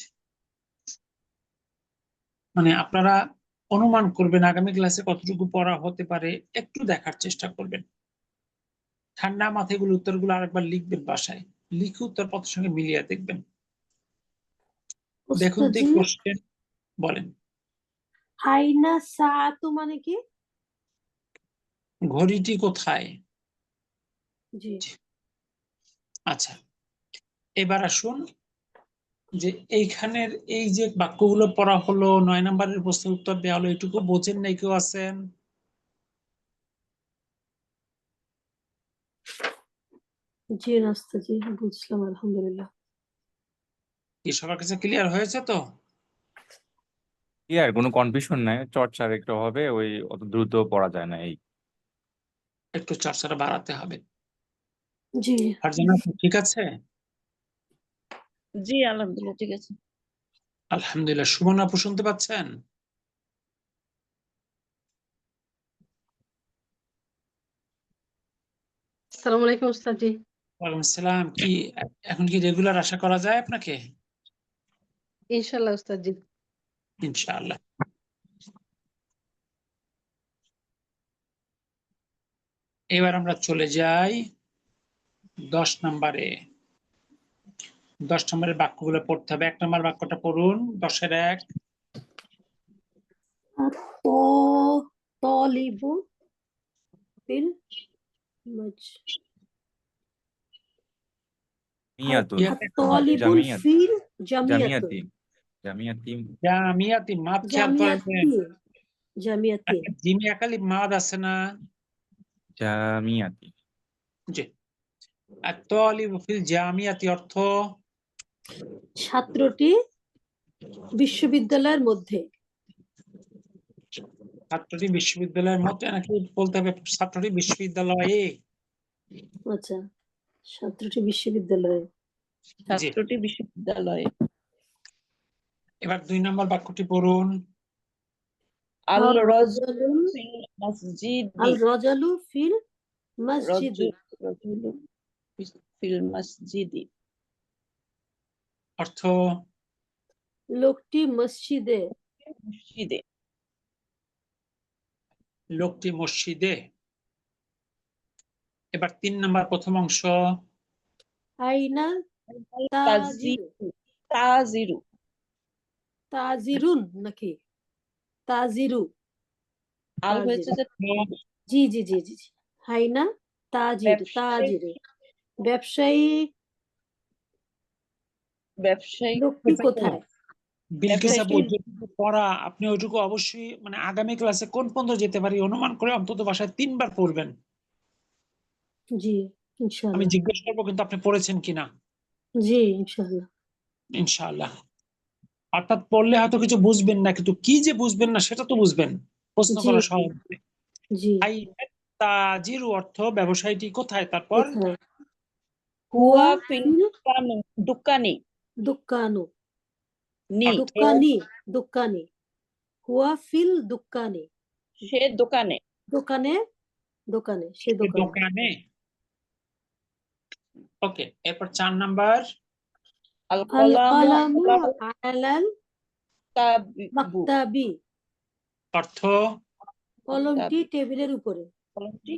মানে আপনারা অনুমান করবেন আগামী ক্লাসে কতটুকু পড়া হতে পারে, একটু দেখার চেষ্টা করবেন। ঠান্ডা মাথায় এগুলো উত্তরগুলো আরেকবার লিখবেন, বাসায় লিখে উত্তরপত্রের সঙ্গে মিলিয়ে দেখবেন। দেখুন তো ওস্তাদজি, কোশ্চেন, বলেন। আইনা সাআতু মানে কি? ঘড়িটি কোথায়? জি, আচ্ছা, এবার আসুন যে এইখানের এই যে বাক্যগুলো পড়া হলো, 9 নম্বরের প্রশ্নের উত্তর দেওয়া হলো, এটুকু বোঝেন নাই কেউ আছেন? জি ওস্তাদজি, বুঝলাম আলহামদুলিল্লাহ। কি সবার কাছে ক্লিয়ার হয়েছে তো? আর কোনো কনফিউশন নাই, চর্চার একটু হবে, ওই অত দ্রুত পড়া যায় না এই। একটু চর্চাটা বাড়াতে হবে। জি, ফারজানা আপু ঠিক আছে? জি আলহামদুলিল্লাহ ঠিক আছে। আলহামদুলিল্লাহ। সুমন আপু শুনতে পাচ্ছেন? আসসালামু আলাইকুম ওস্তাদজি। ওয়ালাইকুম আসসালাম। কি এখন কি রেগুলার আশা করা যায় আপনাকে? ইনশাআল্লাহ ওস্তাদজি। ইনশাআল্লাহ। এবার আমরা চলে যাই 10 নম্বরে। 10 নম্বরের বাক্যগুলো পড়তে হবে। 1 নম্বর বাক্যটা পড়ুন, 10-এর 1। তো তলিবু ফিল মাজ মিয়াতুন, তলিবুল জামিয়াত, ফিল জামিয়াতুন, জামিয়াতি, জামিয়াতি, জামিয়াতি, মাদ খেয়াল জামিয়াতি, করবেন। জামিয়াতি, একটা জিমে একালি মাদ আছে না? জামিয়াতি, জি। আর তালিবু ফিল জামিয়াতি অর্থ ছাত্রটি বিশ্ববিদ্যালয়ের মধ্যে। ছাত্রটি বিশ্ববিদ্যালয়ের মধ্যে, নাকি বলতে হবে ছাত্রটি বিশ্ববিদ্যালয়ে? আচ্ছা, ছাত্রটি বিশ্ববিদ্যালয়ে। জি। ছাত্রটি বিশ্ববিদ্যালয়ে। এবার 2 নম্বর বাক্যটি পড়ুন। আল আর রাজুলু ফিল মসজিদি, আল রাজালু ফিল মসজিদি, রাজুলু ফিল মসজিদি, অর্থ লোকটি মসজিদে। মসজিদে। লোকটি মসজিদে। এবার 3 নম্বর প্রথম অংশ। আইনা তাজিরু, তাজিরু, তাজিরুন নাকি তাজিরু? আল হয়েছে যে জি জি জি জি জি, হাইনা তাজিরু, ব্যবসায়ী, তাজিরু ব্যবসায়ী। ব্যবসায়ী, লোকটি কোথায়? বিলকিস আপু, ব্যবসায়ী যেটুকু পড়া আপনি ওইটুকু অবশ্যই, মানে আগামী ক্লাসে কোন পর্যন্ত যেতে পারি অনুমান করে অন্তত বাসায় 3 বার পড়বেন। জি আমি ইনশাআল্লাহ। জিজ্ঞেস করবো কিন্তু আপনি পড়েছেন কিনা। জি ইনশাআল্লাহ। ইনশাআল্লাহ। অর্থাৎ পড়লে হয়তো কিছু বুঝবেন না, কিন্তু কি যে বুঝবেন না সেটা তো বুঝবেন, প্রশ্ন জি করা জি সহজ। জি। তাজিরু অর্থ ব্যবসায়ীটি কোথায়, তারপর কোথায়? হুয়া হুয়া ফিল ফিল দোকানে, দুকানু, নি দোকানি, দোকানি, হুয়া ফিল দোকানি, সে দোকানে, দোকানে, দোকানে, সে দোকানে। দোকানে। ওকে, এরপর 4 নাম্বার। আল আল কলামু কলামু আলাল আলাল তাবিবু, মাকতাবি, অর্থ কলমটি টেবিলের উপরে। কলমটি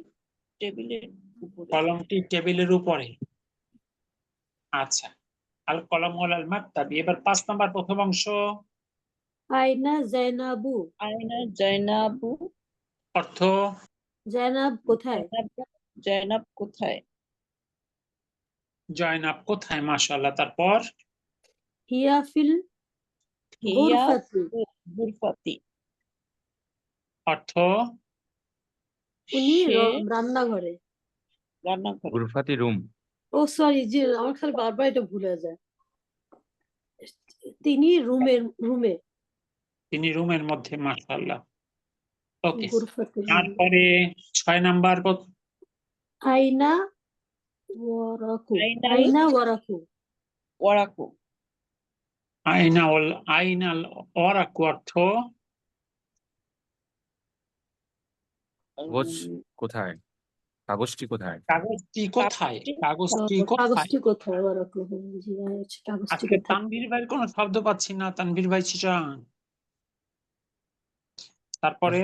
টেবিলের উপরে। কলমটি টেবিলের উপরে। আচ্ছা, আল কলম আল মাকতাবি। এবার 5 নাম্বার প্রথম অংশ আইনা জাইনাবু, আয়না জয়নাবু, অর্থ জাইনাব কোথায়? জয়নাব কোথায়? জয়নাব কোথায়? মাশাআল্লাহ। তারপর হিয়া ফিল হিয়া গুরফাতি, গুরফাতি, অর্থ উনি সে রান্নাঘরে। রান্নাঘরে। গুরফাতি রুম। ও সরি, জি আমার খালি বারবার এটা ভুলে যায়। তিনি রুমে তিনি রুমের মধ্যে। মাশাআল্লাহ। ওকে, গুরফাতি। তারপরে 6 নাম্বার আইনা ওয়ারাকু, আইনাল আইনা ওয়ারাকু, ওয়ারাকু, আইনাল ওয়ারাকু অর্থ কাগজ কোথায়? কাগজটি কোথায়? কাগজটি কোথায়? কাগজটি কোথায়? কাগজটি কোথায়? ওয়ারাকু, জি কাগজটি আজকে কোথায়? তানভীর ভাইয়ের কোনো শব্দ পাচ্ছি না। তানভীর ভাই চিটাং। তারপরে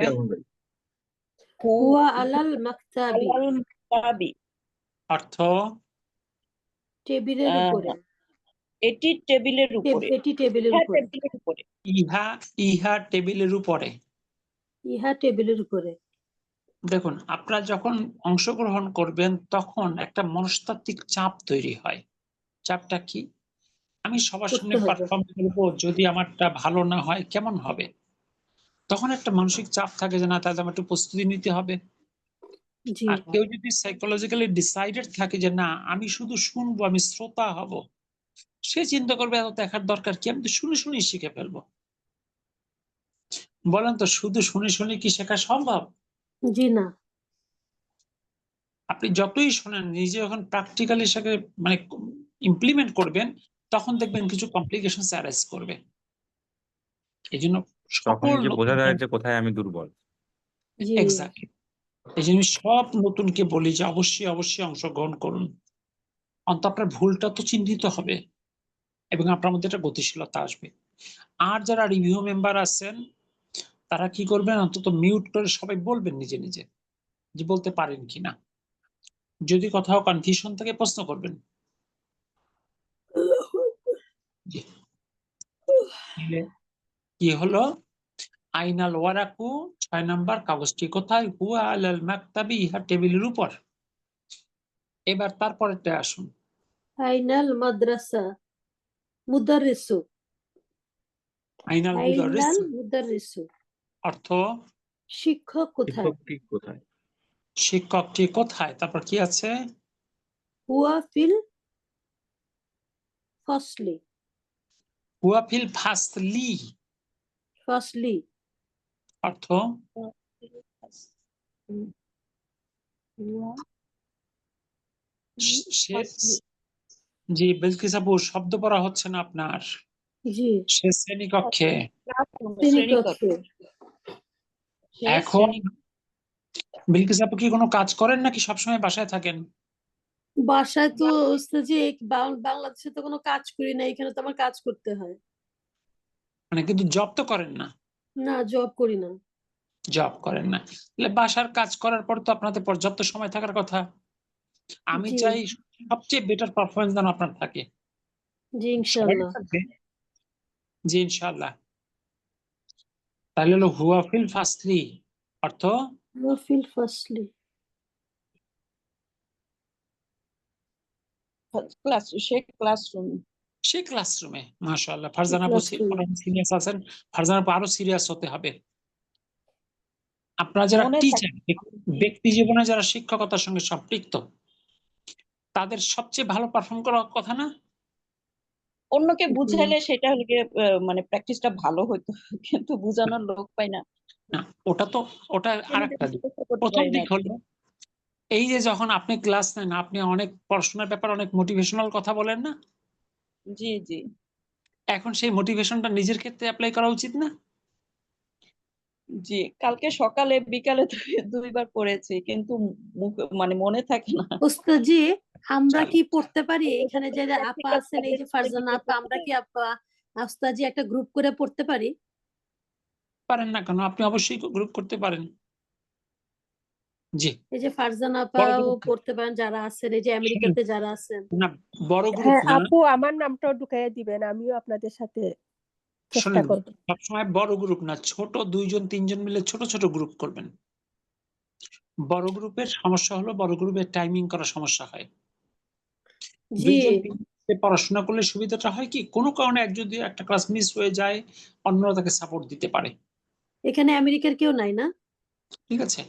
হুয়া আলাল মাকতাবি, আলাল মাকতাবি, অর্থ টেবিলের উপরে, এটি টেবিলের উপরে। এটি টেবিলের হ্যাঁ, উপরে, টেবিলের উপরে। ইহা টেবিলের উপরে। ইহা টেবিলের উপরে। দেখুন, আপনারা যখন অংশগ্রহণ করবেন তখন একটা মনস্তাত্ত্বিক চাপ তৈরি হয়। চাপটা কি? আমি সবার সামনে করতে হবে। পারফর্ম করবো, যদি আমারটা ভালো না হয় কেমন হবে? তখন একটা মানসিক চাপ থাকে যে না, তাহলে আমার একটু প্রস্তুতি নিতে হবে। জি আর কেউ যদি সাইকোলজিক্যালি ডিসাইডেড থাকে যে না, আমি শুধু শুনবো, আমি শ্রোতা হব, সে চিন্তা করবে এত দেখার দরকার কি, আমি তো শুনে শুনেই শিখে ফেলবো। বলেন তো, শুধু শুনে শুনে কি শেখা সম্ভব? জি না। আপনি যতই শোনেন, নিজে যখন প্র্যাকটিক্যালি সেটাকে মানে ইমপ্লিমেন্ট করবেন, তখন দেখবেন কিছু কমপ্লিকেশন অ্যারাইজ করবে। এই জন্য তখন সকল গিয়ে বোঝা যায় যে কোথায় আমি দুর্বল। জি এক্স্যাক্টলি, এই জন্য সব নতুনকে বলি যে অবশ্যই অবশ্যই অংশগ্রহণ করুন। অন্তত আপনার ভুলটা তো চিহ্নিত হবে এবং আপনার মধ্যে একটা গতিশীলতা আসবে। আর যারা রিভিউ মেম্বার আছেন, তারা কি করবেন, অন্তত মিউট করে সবাই বলবেন নিজে নিজে যে বলতে পারেন কিনা। যদি কোথাও কনফিউশন থাকে প্রশ্ন করবেন। জি। কি হলো? আইনাল ওয়ারাকু, 6 নাম্বার, কাগজটি কোথায়? হুয়া আলাল মাকতাবি, ইহা টেবিলের উপর। এবার তারপরেরটা আসুন। আইনাল মাদ্রাসা মুদাররিসু, আইনাল আইনাল মুদাররিসু মুদাররিসু, অর্থ শিক্ষক কোথায়? শিক্ষকটি কোথায়? শিক্ষকটি কোথায়? তারপর কি আছে? হুয়া ফিল ফসলি, হুয়া ফিল ফাসলি ফসলি, অর্থ সে। জি বিলকিস আপু, শব্দ পড়া হচ্ছে না আপনার। জি সে শ্রেণীকক্ষে। শ্রেণীকক্ষে। এখন বিলকিস আপু কি কোনো কাজ করেন নাকি সবসময় বাসায় থাকেন? বাসায় তো যে বাংলাদেশে তো কোনো কাজ করি না, এখানে তো আমার কাজ করতে হয়। মানে কিন্তু জব তো করেন না? না, জব করি না। জব করেন না, তাহলে বাসার কাজ করার পর তো আপনাদের পর্যাপ্ত সময় থাকার কথা। আমি জি চাই সবচেয়ে বেটার পারফরমেন্স যেন আপনার থাকে। জি সবাই ইনশাল্লাহ। থাকবে। জি ইনশাআল্লাহ। তাহলে হলো হুয়া ফিল ফাসলি অর্থ হুয়া ফিল ফসলি, সে ক্লাসরুম। সে ক্লাসরুমে। মাশাআল্লাহ, ফারজানা আপু ক্লাসরুমে। সিরিয়াস আছেন। ফারজানা আপু আরো সিরিয়াস হতে হবে। আপনারা যারা মনে টিচার, ব্যক্তি জীবনে যারা শিক্ষকতার সঙ্গে সম্পৃক্ত, তাদের সবচেয়ে ভালো পারফর্ম করার কথা না? অন্যকে বুঝাইলে সেটা হলে গিয়ে, মানে প্র্যাকটিসটা ভালো হইতো, কিন্তু বুঝানোর লোক পাই না। না, ওটা আরেকটা দিক। করতে প্রথম পারি না দিক হলো এই যে যখন আপনি ক্লাস নেন, আপনি অনেক পড়াশোনার ব্যাপারে অনেক মোটিভেশনাল কথা বলেন না? জি জি এখন সেই মোটিভেশনটা নিজের ক্ষেত্রে অ্যাপ্লাই করা উচিত না? জি। কালকে সকালে বিকালে দুইবার পড়েছি, কিন্তু মানে মনে থাকে না। ওস্তাদ জি, আমরা চলো। কি পড়তে পারি? এখানে যে আপা আছেন, এই যে ফারজানা আপা, আমরা কি আপা ওস্তাদ জি একটা গ্রুপ করে পড়তে পারি? পারেন না কেন? আপনি অবশ্যই গ্রুপ করতে পারেন। জি এই যে ফারজানা বড় আপাও গ্রুপ পড়তে পারেন যারা আছেন, এই যে আমেরিকাতে যারা আছেন। না, বড় গ্রুপ হ্যাঁ না, আপু, আমার নামটাও ঢুকাইয়া দিবেন, আমিও আপনাদের সাথে চেষ্টা শোনেন, করব। সবসময় বড় গ্রুপ না, ছোট 2 জন 3 জন মিলে ছোট ছোট গ্রুপ করবেন। বড় গ্রুপের সমস্যা হলো বড় গ্রুপের টাইমিং করা সমস্যা হয়। জি 2 জন 3 জন পড়াশোনা করলে সুবিধাটা হয় কি, কোনো কারণে যদি একটা ক্লাস মিস হয়ে যায়, অন্যরা তাকে সাপোর্ট দিতে পারে। এখানে আমেরিকার কেউ নাই না? ঠিক আছে,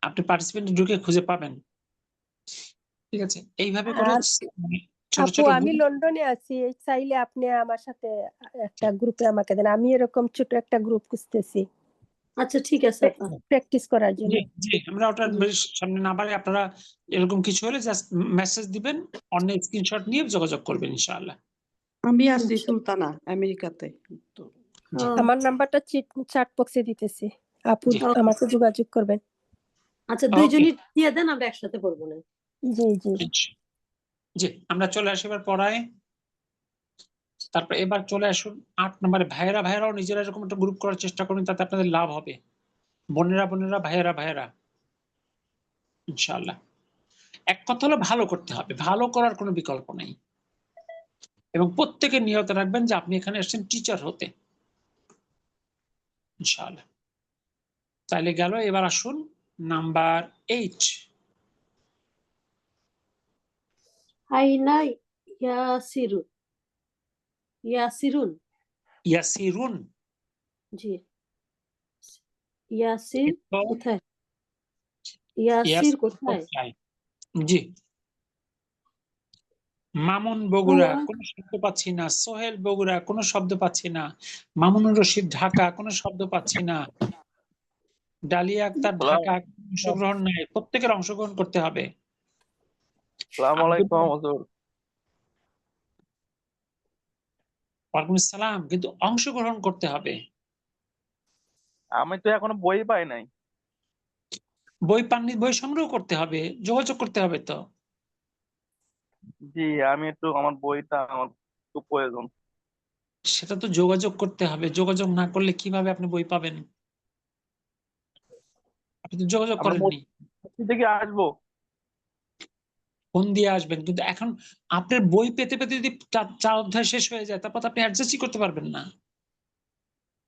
আপনি পার্টিসিপেন্ট ঢুকে খুঁজে পাবেন। ঠিক আছে, এইভাবে করে আর মানে ছোট আপু, ছোট আমি গ্রুপ। লন্ডনে আছি, চাইলে আপনি আমার সাথে একটা গ্রুপে আমাকে দেন, আমি এরকম ছোট একটা গ্রুপ খুঁজতেছি আচ্ছা ঠিক আছে আপা। প্র্যাকটিস করার জন্য। জি জি, আমরা ওটা জি। বেশ সামনে না বাড়ে, আপনারা এরকম কিছু হলে জাস্ট মেসেজ দিবেন, অন্য স্ক্রিনশট নিয়ে যোগাযোগ করবেন ইনশাআল্লাহ। আমি আছি সুলতানা আমেরিকাতে। তো জি ও, আমার নাম্বারটা চ্যাট বক্সে দিতেছি, আপু জি আমাকে যোগাযোগ করবেন। আচ্ছা ওকে, দুইজনই দিয়ে দেন, আমরা একসাথে পড়বো না। জি জি। জি আমরা চলে আসি এবার পড়ায়। তারপর এবার চলে আসুন 8 নম্বরে। ভাইয়েরাও নিজেরা এরকম একটা গ্রুপ করার চেষ্টা করুন, তাতে আপনাদের লাভ হবে। বোনেরা ভাইয়েরা ইনশাআল্লাহ। এক কথা হলো ভালো করতে হবে, ভালো করার কোনো বিকল্প নেই। এবং প্রত্যেকে নিয়ত রাখবেন যে আপনি এখানে এসেছেন টিচার হতে ইনশাআল্লাহ। তাইলে গেল, এবার আসুন নাম্বার 8। আইনা ইয়াসিরুন, ইয়াসিরুন, ইয়াসিরুন, জি। ইয়াসির তো কোথায়? ইয়াসির ইয়াসির কোথায়? কোথায়? জি, মামুন বগুড়া হুয়া, কোনো শব্দ পাচ্ছি না, সোহেল বগুড়া কোনো শব্দ পাচ্ছি না, মামুনুর রশিদ ঢাকা কোনো শব্দ পাচ্ছি না, ডালিয়া আক্তার ঢাকা অংশগ্রহণ নাই। প্রত্যেকের অংশগ্রহণ করতে হবে। আসসালামু আলাইকুম হুজুর। ওয়ালাইকুম আসসালাম, কিন্তু অংশগ্রহণ করতে হবে। আমি তো এখনো বই পাই নাই। বই পাননি, বই সংগ্রহ করতে হবে, যোগাযোগ করতে হবে তো। জি, আমি একটু আমার বইটা আমার খুব প্রয়োজন। সেটা তো যোগাযোগ করতে হবে, যোগাযোগ না করলে কিভাবে আপনি বই পাবেন? আপনি তো যোগাযোগ আমরা করেননি। মসজিদ থেকে আসবো। ফোন দিয়ে আসবেন, কিন্তু এখন আপনার বই পেতে পেতে যদি 4 অধ্যায় শেষ হয়ে যায়, তারপর তো আপনি অ্যাডজাস্টই করতে পারবেন না।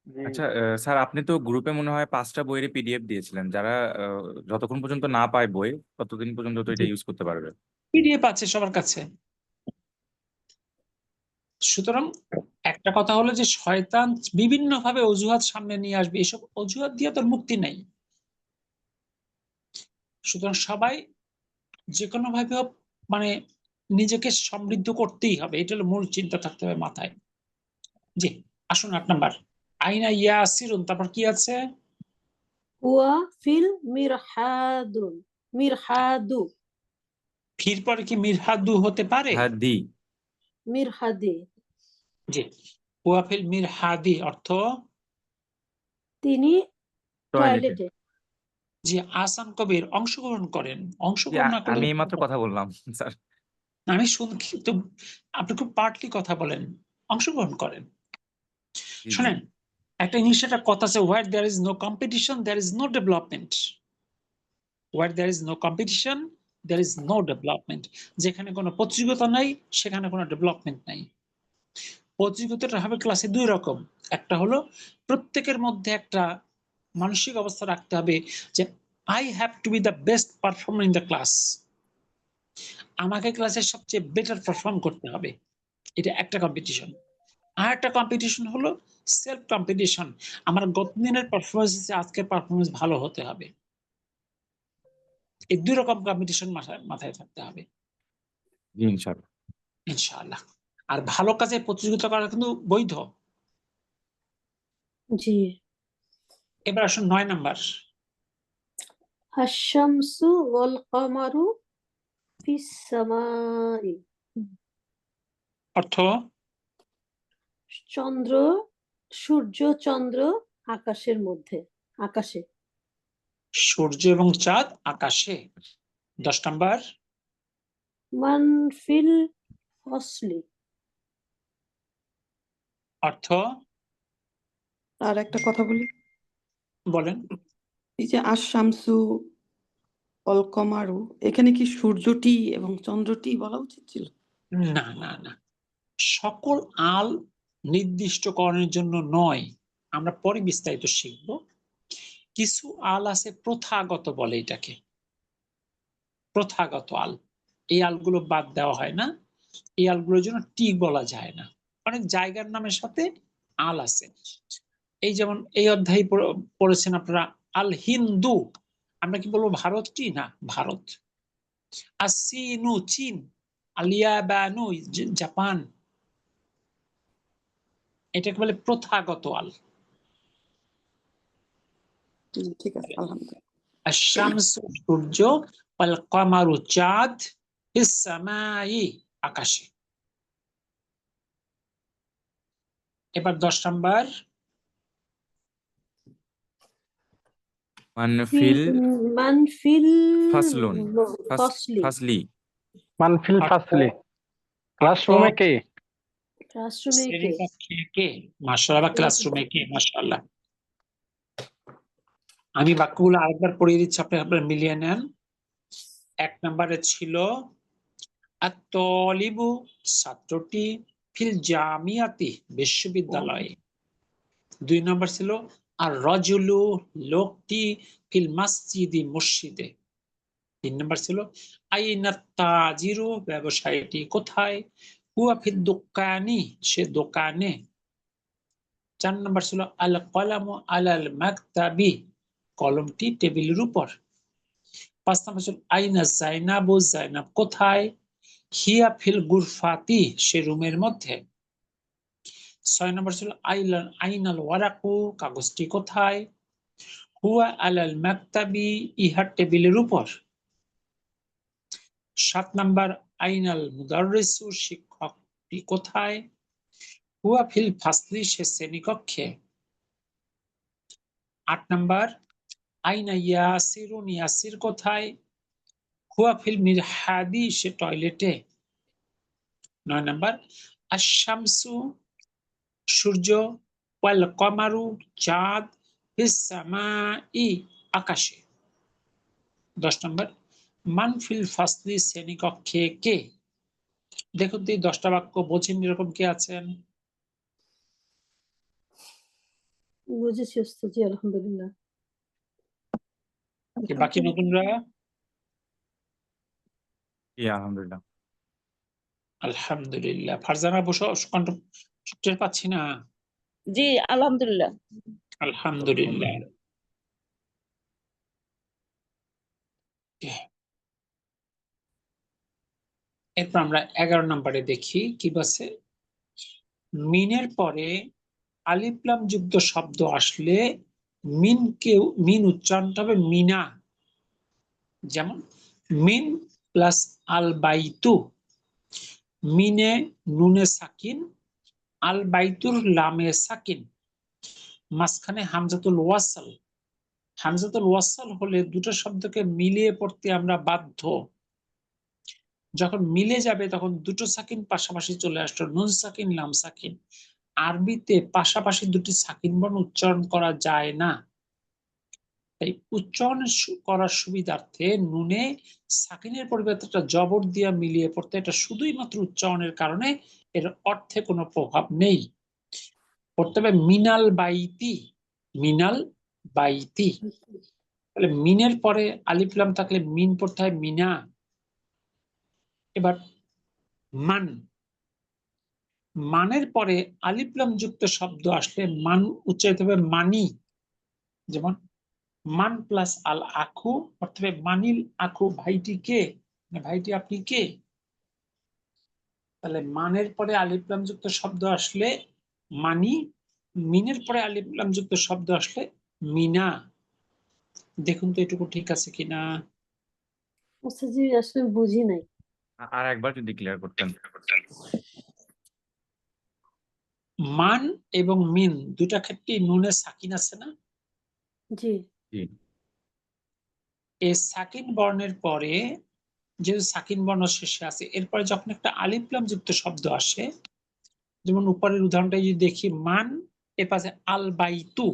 জি আচ্ছা স্যার, আপনি তো গ্রুপে মনে হয় 5টা বইয়ের পিডিএফ দিয়েছিলেন, যারা যতক্ষণ পর্যন্ত না পায় বই ততদিন পর্যন্ত তো এটা ইউজ করতে পারবে। পিডিএফ আছে সবার কাছে। সুতরাং একটা কথা হলো যে শয়তান বিভিন্ন ভাবে অজুহাত সামনে নিয়ে আসবে, এসব অজুহাত দিয়ে তোর মুক্তি নাই। সুতরাং সবাই যে কোনো ভাবে হোক মানে নিজেকে সমৃদ্ধ করতেই হবে, এটা হলো মূল চিন্তা থাকতে হবে মাথায়। জি, আসুন 8 নাম্বার। আইনা ইয়াসিরুন, তারপর কি আছে? হুয়া ফিল মিরহাদুন, মিরহাদু, ফির পরে কি মিরহাদু হতে পারে? হ্যাঁ দি। মিরহাদি, জি, ওয়াফিল মিরহাদি অর্থ তিনি টয়লেটে। টয়লেটে। যে আসান কবির অংশগ্রহণ করেন, জি, অংশগ্রহণ না করলে আমি এইমাত্র কথা বললাম স্যার। আমি শুনছি তো, আপনি খুব পার্টলি কথা বলেন, অংশগ্রহণ করেন। জি জি। শোনেন, একটা ইংলিশে একটা কথা আছে, where there is no competition there is no development. Where there is no competition there is no development. যেখানে কোনো প্রতিযোগিতা নাই সেখানে কোনো ডেভেলপমেন্ট নাই। প্রতিযোগিতাটা হবে ক্লাসে 2 রকম। একটা হলো প্রত্যেকের মধ্যে একটা মানসিক অবস্থা রাখতে হবে যে I have to B the best performer in the class. আমাকে ক্লাসের সবচেয়ে বেটার পারফর্ম করতে হবে, এটা একটা কম্পিটিশন। আর একটা কম্পিটিশন হলো সেলফ কম্পিটিশন, আমার গত দিনের পারফরমেন্স আজকের পারফরমেন্স ভালো হতে হবে। এই 2 রকম কম্পিটিশন মাথায় থাকতে হবে জি ইনশাআল্লাহ। ইনশাআল্লাহ। আর ভালো কাজে প্রতিযোগিতা করা কিন্তু বৈধ। জি। এবার আসুন 9 নাম্বার। আশ-শামসু ওয়াল কমারু ফিস সামাই, অর্থ চন্দ্র, সূর্য চন্দ্র আকাশের মধ্যে, আকাশে। সূর্য এবং চাঁদ আকাশে। 10 নাম্বার। মান ফিল ফসলি, অর্থ আর একটা কথা বলি, বলেন। এই যে আশ-শামসু অলকমারু এখানে কি সূর্যটি এবং চন্দ্রটি বলা উচিত ছিল? না না না, সকল আল নির্দিষ্টকরণের জন্য নয়, আমরা পরে বিস্তারিত শিখব। কিছু আল আছে প্রথাগত বলে এটাকে, প্রথাগত আল, এই আলগুলো বাদ দেওয়া হয় না, এই আলগুলোর জন্য টি বলা যায় না। অনেক জায়গার নামের সাথে আল আছে, এই যেমন এই অধ্যায়ে পড়েছেন আপনারা আল হিন্দু, আমরা কি বলবো ভারত টি? না, ভারত। আসিনু চীন, আলিয়াবানু জাপান, এটাকে বলে প্রথাগত আল। ঠিক আছে, আলহামদুলিল্লাহ। আশ-শামসু সূর্য, ওয়াল কমারু চাঁদ, ফিস সামাই আকাশে। এবার 10 নাম্বার, মানফিল মানফিল ফাসলুন ফসলি ফাসলি মানফিল ফাসলি, ক্লাসরুমে কে? ক্লাসরুমে কে? শ্রেণীকক্ষে কে? মাশাআল্লাহ, ক্লাসরুমে কে? মাশাআল্লাহ। আমি বাক্যগুলো আরেকবার পড়িয়ে দিচ্ছি, আপনারা মিলিয়ে নেন। 1 নম্বরে ছিল আত-তালিবু ছাত্রটি, ফিল জামিয়াতি বিশ্ববিদ্যালয়ে। 2 নম্বর ছিল আর-রাজুলু লোকটি, ফিল মাসজিদি মসজিদে। 3 নম্বর ছিল আইনাত তাজিরু ব্যবসায়ীটি কোথায়, হুয়া ফিদ দোকানি সে দোকানে। 4 নম্বর ছিল আল কলামু আলাল মাকতাবি কলমটি টেবিলের উপর। 5 নম্বর ছিল আইনা জাইনাবু জাইনাব কোথায়, হিয়া ফিল গুরফাতি সে রুমের মধ্যে। 6 নম্বর ছিল আইনাল ওয়ারাকু কাগজটি কোথায়, হুয়া আলাল মাকতাবি ইহা টেবিলের উপর। 7 নম্বর আইনাল মুদাররিসু শিক্ষকটি কোথায়, হুয়া ফিল ফাসলি সে শ্রেণীকক্ষে। 8 নম্বর আইনা ইয়াসিরুন ইয়াসির কোথায়, হুয়া ফিল মিরহাদি সে টয়লেটে। 9 নম্বর আশ-শামসু সূর্য, ওয়াল কমারু চাঁদ, ফিস সামাই আকাশে। 10 নম্বর মান ফিল ফাসলি শ্রেণীকক্ষে কে। দেখুন তো এই 10টা বাক্য বোঝেন এরকম কে আছেন? বুঝেছি ওস্তাদ জি, আলহামদুলিল্লাহ। কি বাকি নতুনরা? আলহামদুলিল্লাহ। আলহামদুলিল্লাহ। ফারজানা বসো, কণ্ঠ টের পাচ্ছি না। জি আলহামদুলিল্লাহ। আলহামদুলিল্লাহ। এরপর আমরা 11 নম্বরে দেখি কি বলছে। মিনের পরে আলিফ লাম যুক্ত শব্দ আসলে মিন উচ্চারণটা হবে মিনা। যেমন মিন প্লাস আল বাইতু, মিনে নুনে সাকিন, আল বাইতুর লামে সাকিন, মাঝখানে হামজাতুল ওয়াসাল। হামজাতুল ওয়াসাল হলে দুটো শব্দকে মিলিয়ে পড়তে আমরা বাধ্য। যখন মিলে যাবে তখন দুটো সাকিন পাশাপাশি চলে আসলো, নুন সাকিন লাম সাকিন। আরবিতে পাশাপাশি দুটি সাকিন বর্ণ উচ্চারণ করা যায় না, তাই উচ্চারণ করার সুবিধার্থে নুনে সাকিনের পরিবর্তে একটা জবর দিয়া মিলিয়ে পড়তে, এটা শুধুই মাত্র উচ্চারণের কারণে, এর অর্থে কোনো প্রভাব নেই। পড়তে হবে মিনাল বাইতি, মিনাল বাইতি। তাহলে মিনের পরে আলিফ লাম থাকলে মিন পড়তে হয় মিনা। এবার মান, মানের পরে আলিফ লাম যুক্ত শব্দ আসলে মান উচ্চারিত হবে মানি। যেমন মান প্লাস আল আখু অর্থাৎ মানিল আখু, ভাইটি কে, ভাইটি আপনি কে। তাহলে মানের পরে আলিফ লাম যুক্ত শব্দ আসলে মানি, মিনের পরে আলিফ লাম যুক্ত শব্দ আসলে মিনা। দেখুন তো এটুকু ঠিক আছে কিনা। ওস্তাদ জি আসলে বুঝি নাই। আর একবার যদি ক্লিয়ার করতেন। মান এবং মিন দুটা ক্ষেত্রে নুনে সাকিন আছে না? জি জি এই সাকিন বর্ণের পরে, যেহেতু সাকিন বর্ণ শেষে আছে, এরপরে যখন একটা আলিফ লাম যুক্ত শব্দ আসে, যেমন উপরের উদাহরণটা যদি দেখি, মান এর পাশে আল বাইতু,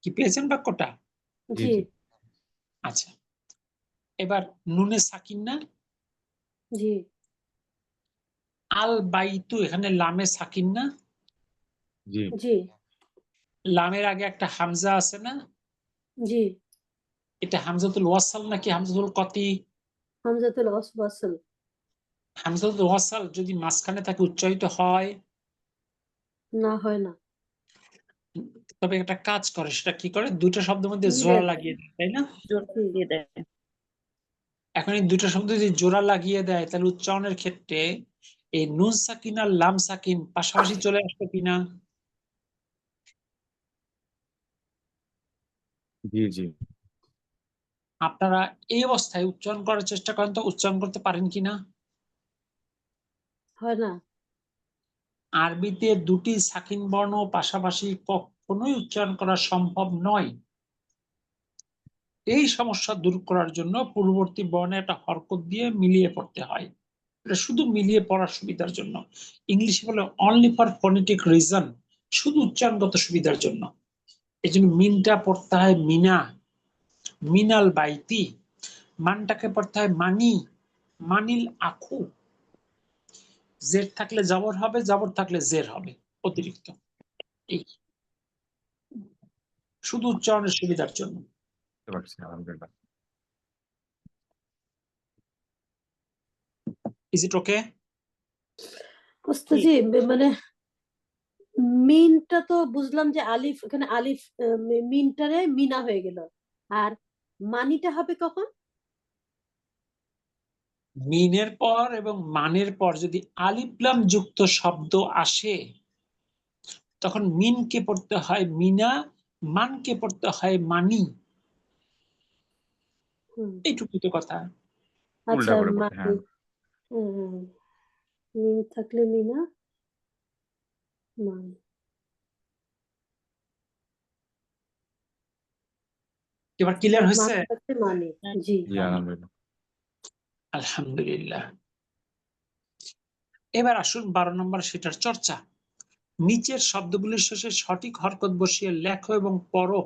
কি পেয়েছেন বাক্যটা? জি জি জি আচ্ছা, এবার নুনে সাকিন না, জি আল বাইতু এখানে লামে সাকিন না, জি জি লামের আগে একটা হামজা আছে না, জি এটা হামজাতুল ওয়াসাল নাকি হামজাতুল কতি? হামজাতুল ওয়াসল। হামজাতুল ওয়াসাল যদি মাঝখানে থাকে উচ্চারিত হয়, না হয় না, তবে একটা কাজ করে, সেটা কি করে, দুইটা শব্দের মধ্যে মিলে জোড়া দেয়। লাগিয়ে দেয়, তাই না? জোর জি দিয়ে দেয়। এখন এই দুইটা শব্দ যদি জোড়া লাগিয়ে দেয়, তাহলে উচ্চারণের ক্ষেত্রে এই নুন সাকিন আর লাম সাকিন পাশাপাশি চলে আসবে কিনা? জি জি আপনারা এই অবস্থায় উচ্চারণ করার চেষ্টা করেন তো, উচ্চারণ করতে পারেন কিনা? হয় না, আরবিতে দুটি সাকিন বর্ণ পাশাপাশি কখনোই উচ্চারণ করা সম্ভব নয়। এই সমস্যা দূর করার জন্য পূর্ববর্তী বর্ণে একটা হরকত দিয়ে মিলিয়ে পড়তে হয়। এটা শুধু মিলিয়ে পড়ার সুবিধার জন্য। ইংলিশে বলে অনলি ফর ফোনেটিক রিজন, শুধু উচ্চারণগত সুবিধার জন্য। এই জন্য মিনটা পড়তে হয় মিনা, মিনাল বাইতি। মানটাকে পড়তে হয় মানি, মানিল আখু। জের থাকলে জবর হবে, জবর থাকলে জের হবে অতিরিক্ত। এই শুধু উচ্চারণের সুবিধার জন্য। বুঝতে পারছি, আলহামদুলিল্লাহ। ইজ ইট ওকে? ওস্তাজি মানে মিনটা তো বুঝলাম যে আলিফ, এখানে আলিফ মিনটারে মিনা হয়ে গেল, আর মানিটা হবে কখন? মিনের পর এবং মানের পর যদি আলিফ লাম যুক্ত শব্দ আসে, তখন মিনকে পড়তে হয় মিনা, মানকে পড়তে হয় মানি। হুম, এইটুকুই তো কথা। আচ্ছা উল্টা করে পড়তে, মানি, হ্যাঁ। মিন থাকলে মিনা, মানি। এবার ক্লিয়ার আর হয়েছে? মান থাকলে মানি। জি জি আলহামদুলিল্লাহ। আলহামদুলিল্লাহ। এবার আসুন 12 নম্বর সেটার চর্চা। নিচের শব্দগুলির শেষে সঠিক হরকত বসিয়ে লেখো এবং পড়ো।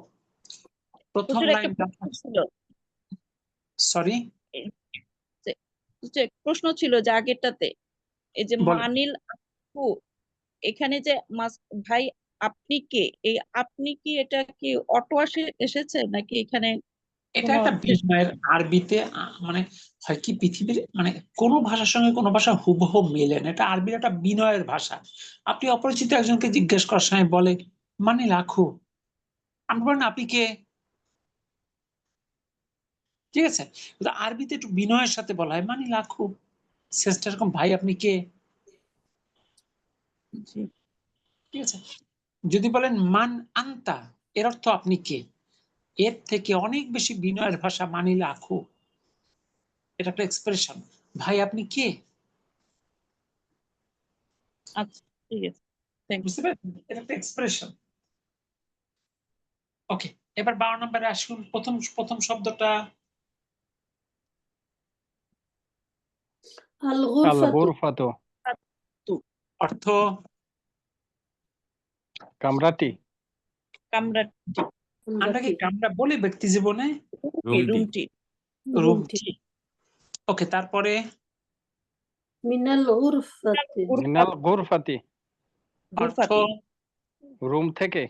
প্রথম হুজুর একটা লাইনটা, প্রশ্ন ছিল, সরি প্রশ্ন ছিল যে আগেরটাতে, এই যে বলেন। মানিল আপু, এখানে যে ভাই আপনি কে, এই আপনি কি এটা কি অটো এসেছে নাকি এখানে এটা কোনো একটা বিস্ময়ের আরবিতে মানে হয় কি, পৃথিবীর মানে কোনো ভাষার সঙ্গে কোনো ভাষা হুবহু মেলে না। এটা আরবির একটা বিনয়ের ভাষা। আপনি অপরিচিত একজনকে জিজ্ঞেস করার সময় বলে মানে লাখু, আপনি বলেন আপনি কে, ঠিক আছে? কিন্তু আরবিতে একটু বিনয়ের সাথে বলা হয় মানে লাখু। সেন্সটা এরকম, ভাই আপনি কে, ঠিক আছে? যদি বলেন মান আন্তা, এর অর্থ আপনি কে। এর থেকে অনেক বেশি বিনয়ের ভাষা মানি লাখু। এটা একটা এক্সপ্রেশন, ভাই আপনি কে। আচ্ছা ঠিক আছে, থ্যাংক বুঝতে পারছেন? এটা একটা এক্সপ্রেশন। ওকে, এবার 12 নম্বরে আসুন। প্রথম প্রথম শব্দটা আল গুরফাতু, الغرفة ইউ। অর্থ كامرتي কামরাটি, আমরা কি আমরাটি, কামরা বলি ব্যক্তি জীবনে? রুমটি। রুমটি, রুমটি। রুমটি। ওকে, তারপরে মিনাল গুরফাতি, من গুরফাত, الغرفة অর্থ গুরফাতি, রুম থেকে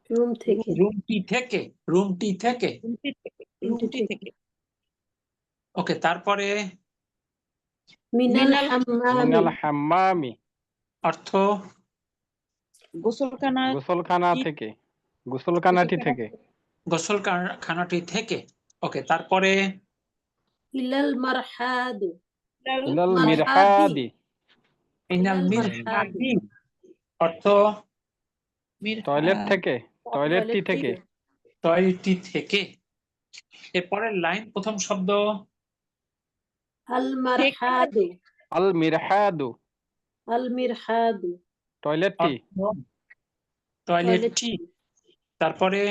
রুম থেকে, রুমটি থেকে, রুমটি থেকে। রুমটি থেকে, রুমটি রুমটি থেকে। থেকে। ওকে, তারপরে মিনাল মিনাল من হাম্মামি, الحمام অর্থ গোসলখানা, গোসলখানা থেকে, গোসলখানাটি থেকে গোসলখানাটি থেকে। ওকে, তারপরে ইলাল মারহাদু, ইলাল মারহাদি, মিরহাদি মিনাল ইলাল মিরহাদি, মারহাদি, অর্থ টয়লেট থেকে, টয়লেটটি টয়লেট থেকে, থেকে। টয়লেটটি থেকে। এরপরের লাইন, প্রথম শব্দ আল মারহাদু, আল মিরহাদু আল মিরহাদু, টয়লেটটি, অর্থ টয়লেটটি। তারপরে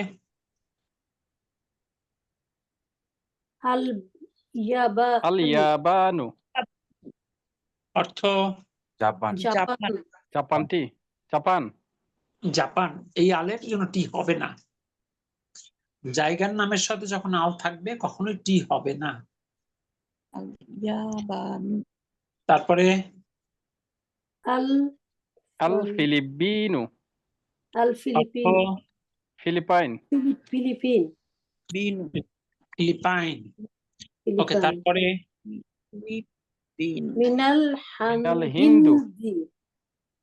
আল আল ইয়াবানু, ইয়াবানু অর্থ জাপান। জাপান, জাপানটি, জাপান জাপান। এই আলের জন্য টি হবে না। জায়গার নামের সাথে যখন আল থাকবে কখনোই টি হবে না। ইয়াবানু তারপরে আল আল sorry, ফিলিপিনো আল অর্থ ফিলিপিন ফিলিপাইন ফিলিপিন বিনু ফিলিপাইন। ওকে, ফিলিপাইন তারপরে ফিলিপিনো মিনাল মিনাল হিন্দু হিন্দি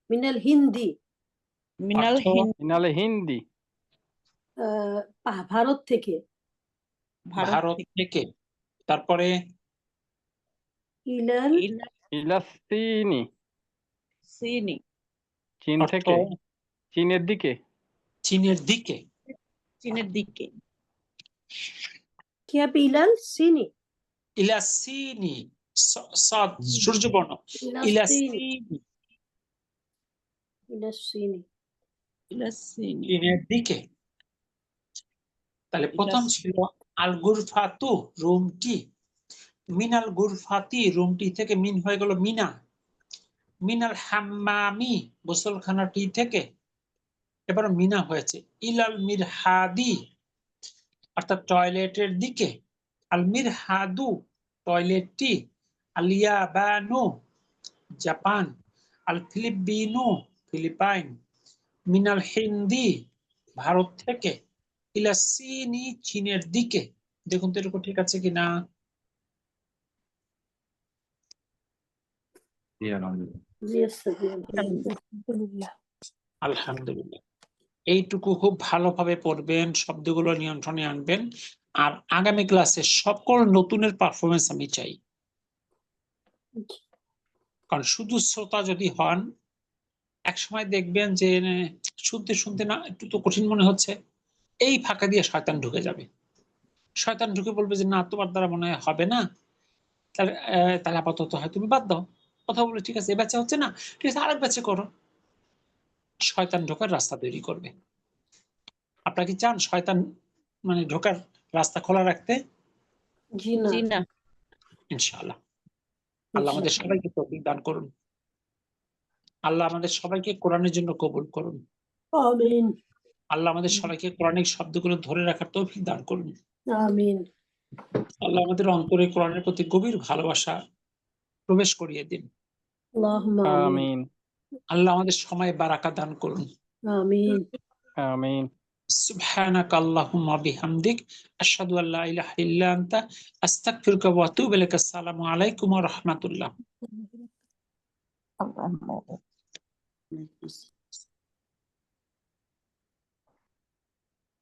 মিনাল হিন্দি মিনাল অর্থ মিনাল হিন্দি ভারত থেকে ভারত ভারত থেকে থেকে। তারপরে ইলাল ইলা ফিলাস্তিনি সিনি চীন অর্থ থেকে চীনের দিকে চীনের দিকে। চীনের দিকে কি হবে ইলাল সিনি ইলাসিনি সাদ সূর্যবর্ণ। ইলাসিনি ইলাসিনি ইলাসিনি ইলাসিনি চীনের দিকে। তাহলে প্রথম ছিল আল গুরফাতু রুমটি, মিনাল গুরফাতি রুমটি থেকে মিন হয়ে গেল মিনা, মিনাল হাম্মামি গোসলখানাটি থেকে এবার মিনা হয়েছে, ইলাল মিরহাদি অর্থাৎ টয়লেটের দিকে, আল মিরহাদু টয়লেটটি, আল ইয়াবানু জাপান, আল ফিলিপিনো ফিলিপাইন, মিনাল হিন্দি ভারত থেকে, ইলা সিনি চীনের দিকে। দেখুন তো এরকম ঠিক আছে কিনা। জি, আলহামদুলিল্লাহ। জি আচ্ছা, আলহামদুলিল্লাহ। আলহামদুলিল্লাহ। এইটুকু খুব ভালোভাবে পড়বেন, শব্দগুলো নিয়ন্ত্রণে আনবেন। আর আগামী ক্লাসে সকল নতুনের পারফরমেন্স আমি চাই, কারণ শুধু শ্রোতা যদি হন এক সময় দেখবেন যে শুনতে শুনতে না একটু তো কঠিন মনে হচ্ছে, এই ফাঁকা দিয়ে শয়তান ঢুকে যাবে। শয়তান ঢুকে বলবে যে না তোমার দ্বারা মনে হয় হবে না, তাহলে আপাতত হয় তুমি বাদ দাও, কথা বলে ঠিক আছে এ ব্যাচে হচ্ছে না, ঠিক আছে আরেক ব্যাচে করো। শয়তান ঢোকার রাস্তা তৈরি করবে। আপনারা কি চান শয়তান মানে ঢোকার রাস্তা খোলা রাখতে? জি না জি না ইনশাআল্লাহ। আল্লাহ আমাদের সবাইকে তৌফিক দান করুন। আল্লাহ আমাদের সবাইকে কোরআনের জন্য কবুল করুন। আমিন আল্লাহ আমাদের সবাইকে কোরআনিক শব্দগুলো ধরে রাখার তৌফিক দান করুন। আমিন আল্লাহ আমাদের অন্তরে কোরআনের প্রতি গভীর ভালোবাসা প্রবেশ করিয়ে দিন। আল্লাহুম্মা আমিন আমিন আল্লাহ আমাদের সময় বারাকা দান করুন। আমিন আমিন সুবহানাকা আল্লাহুম্মা বিহামদিক আশহাদু আল্লা ইলাহা ইল্লা আনতা আস্তাগফিরুকা ওয়া আতুবু ইলাইক। আসসালামু আলাইকুম ওয়া রাহমাতুল্লাহ। আল্লাহ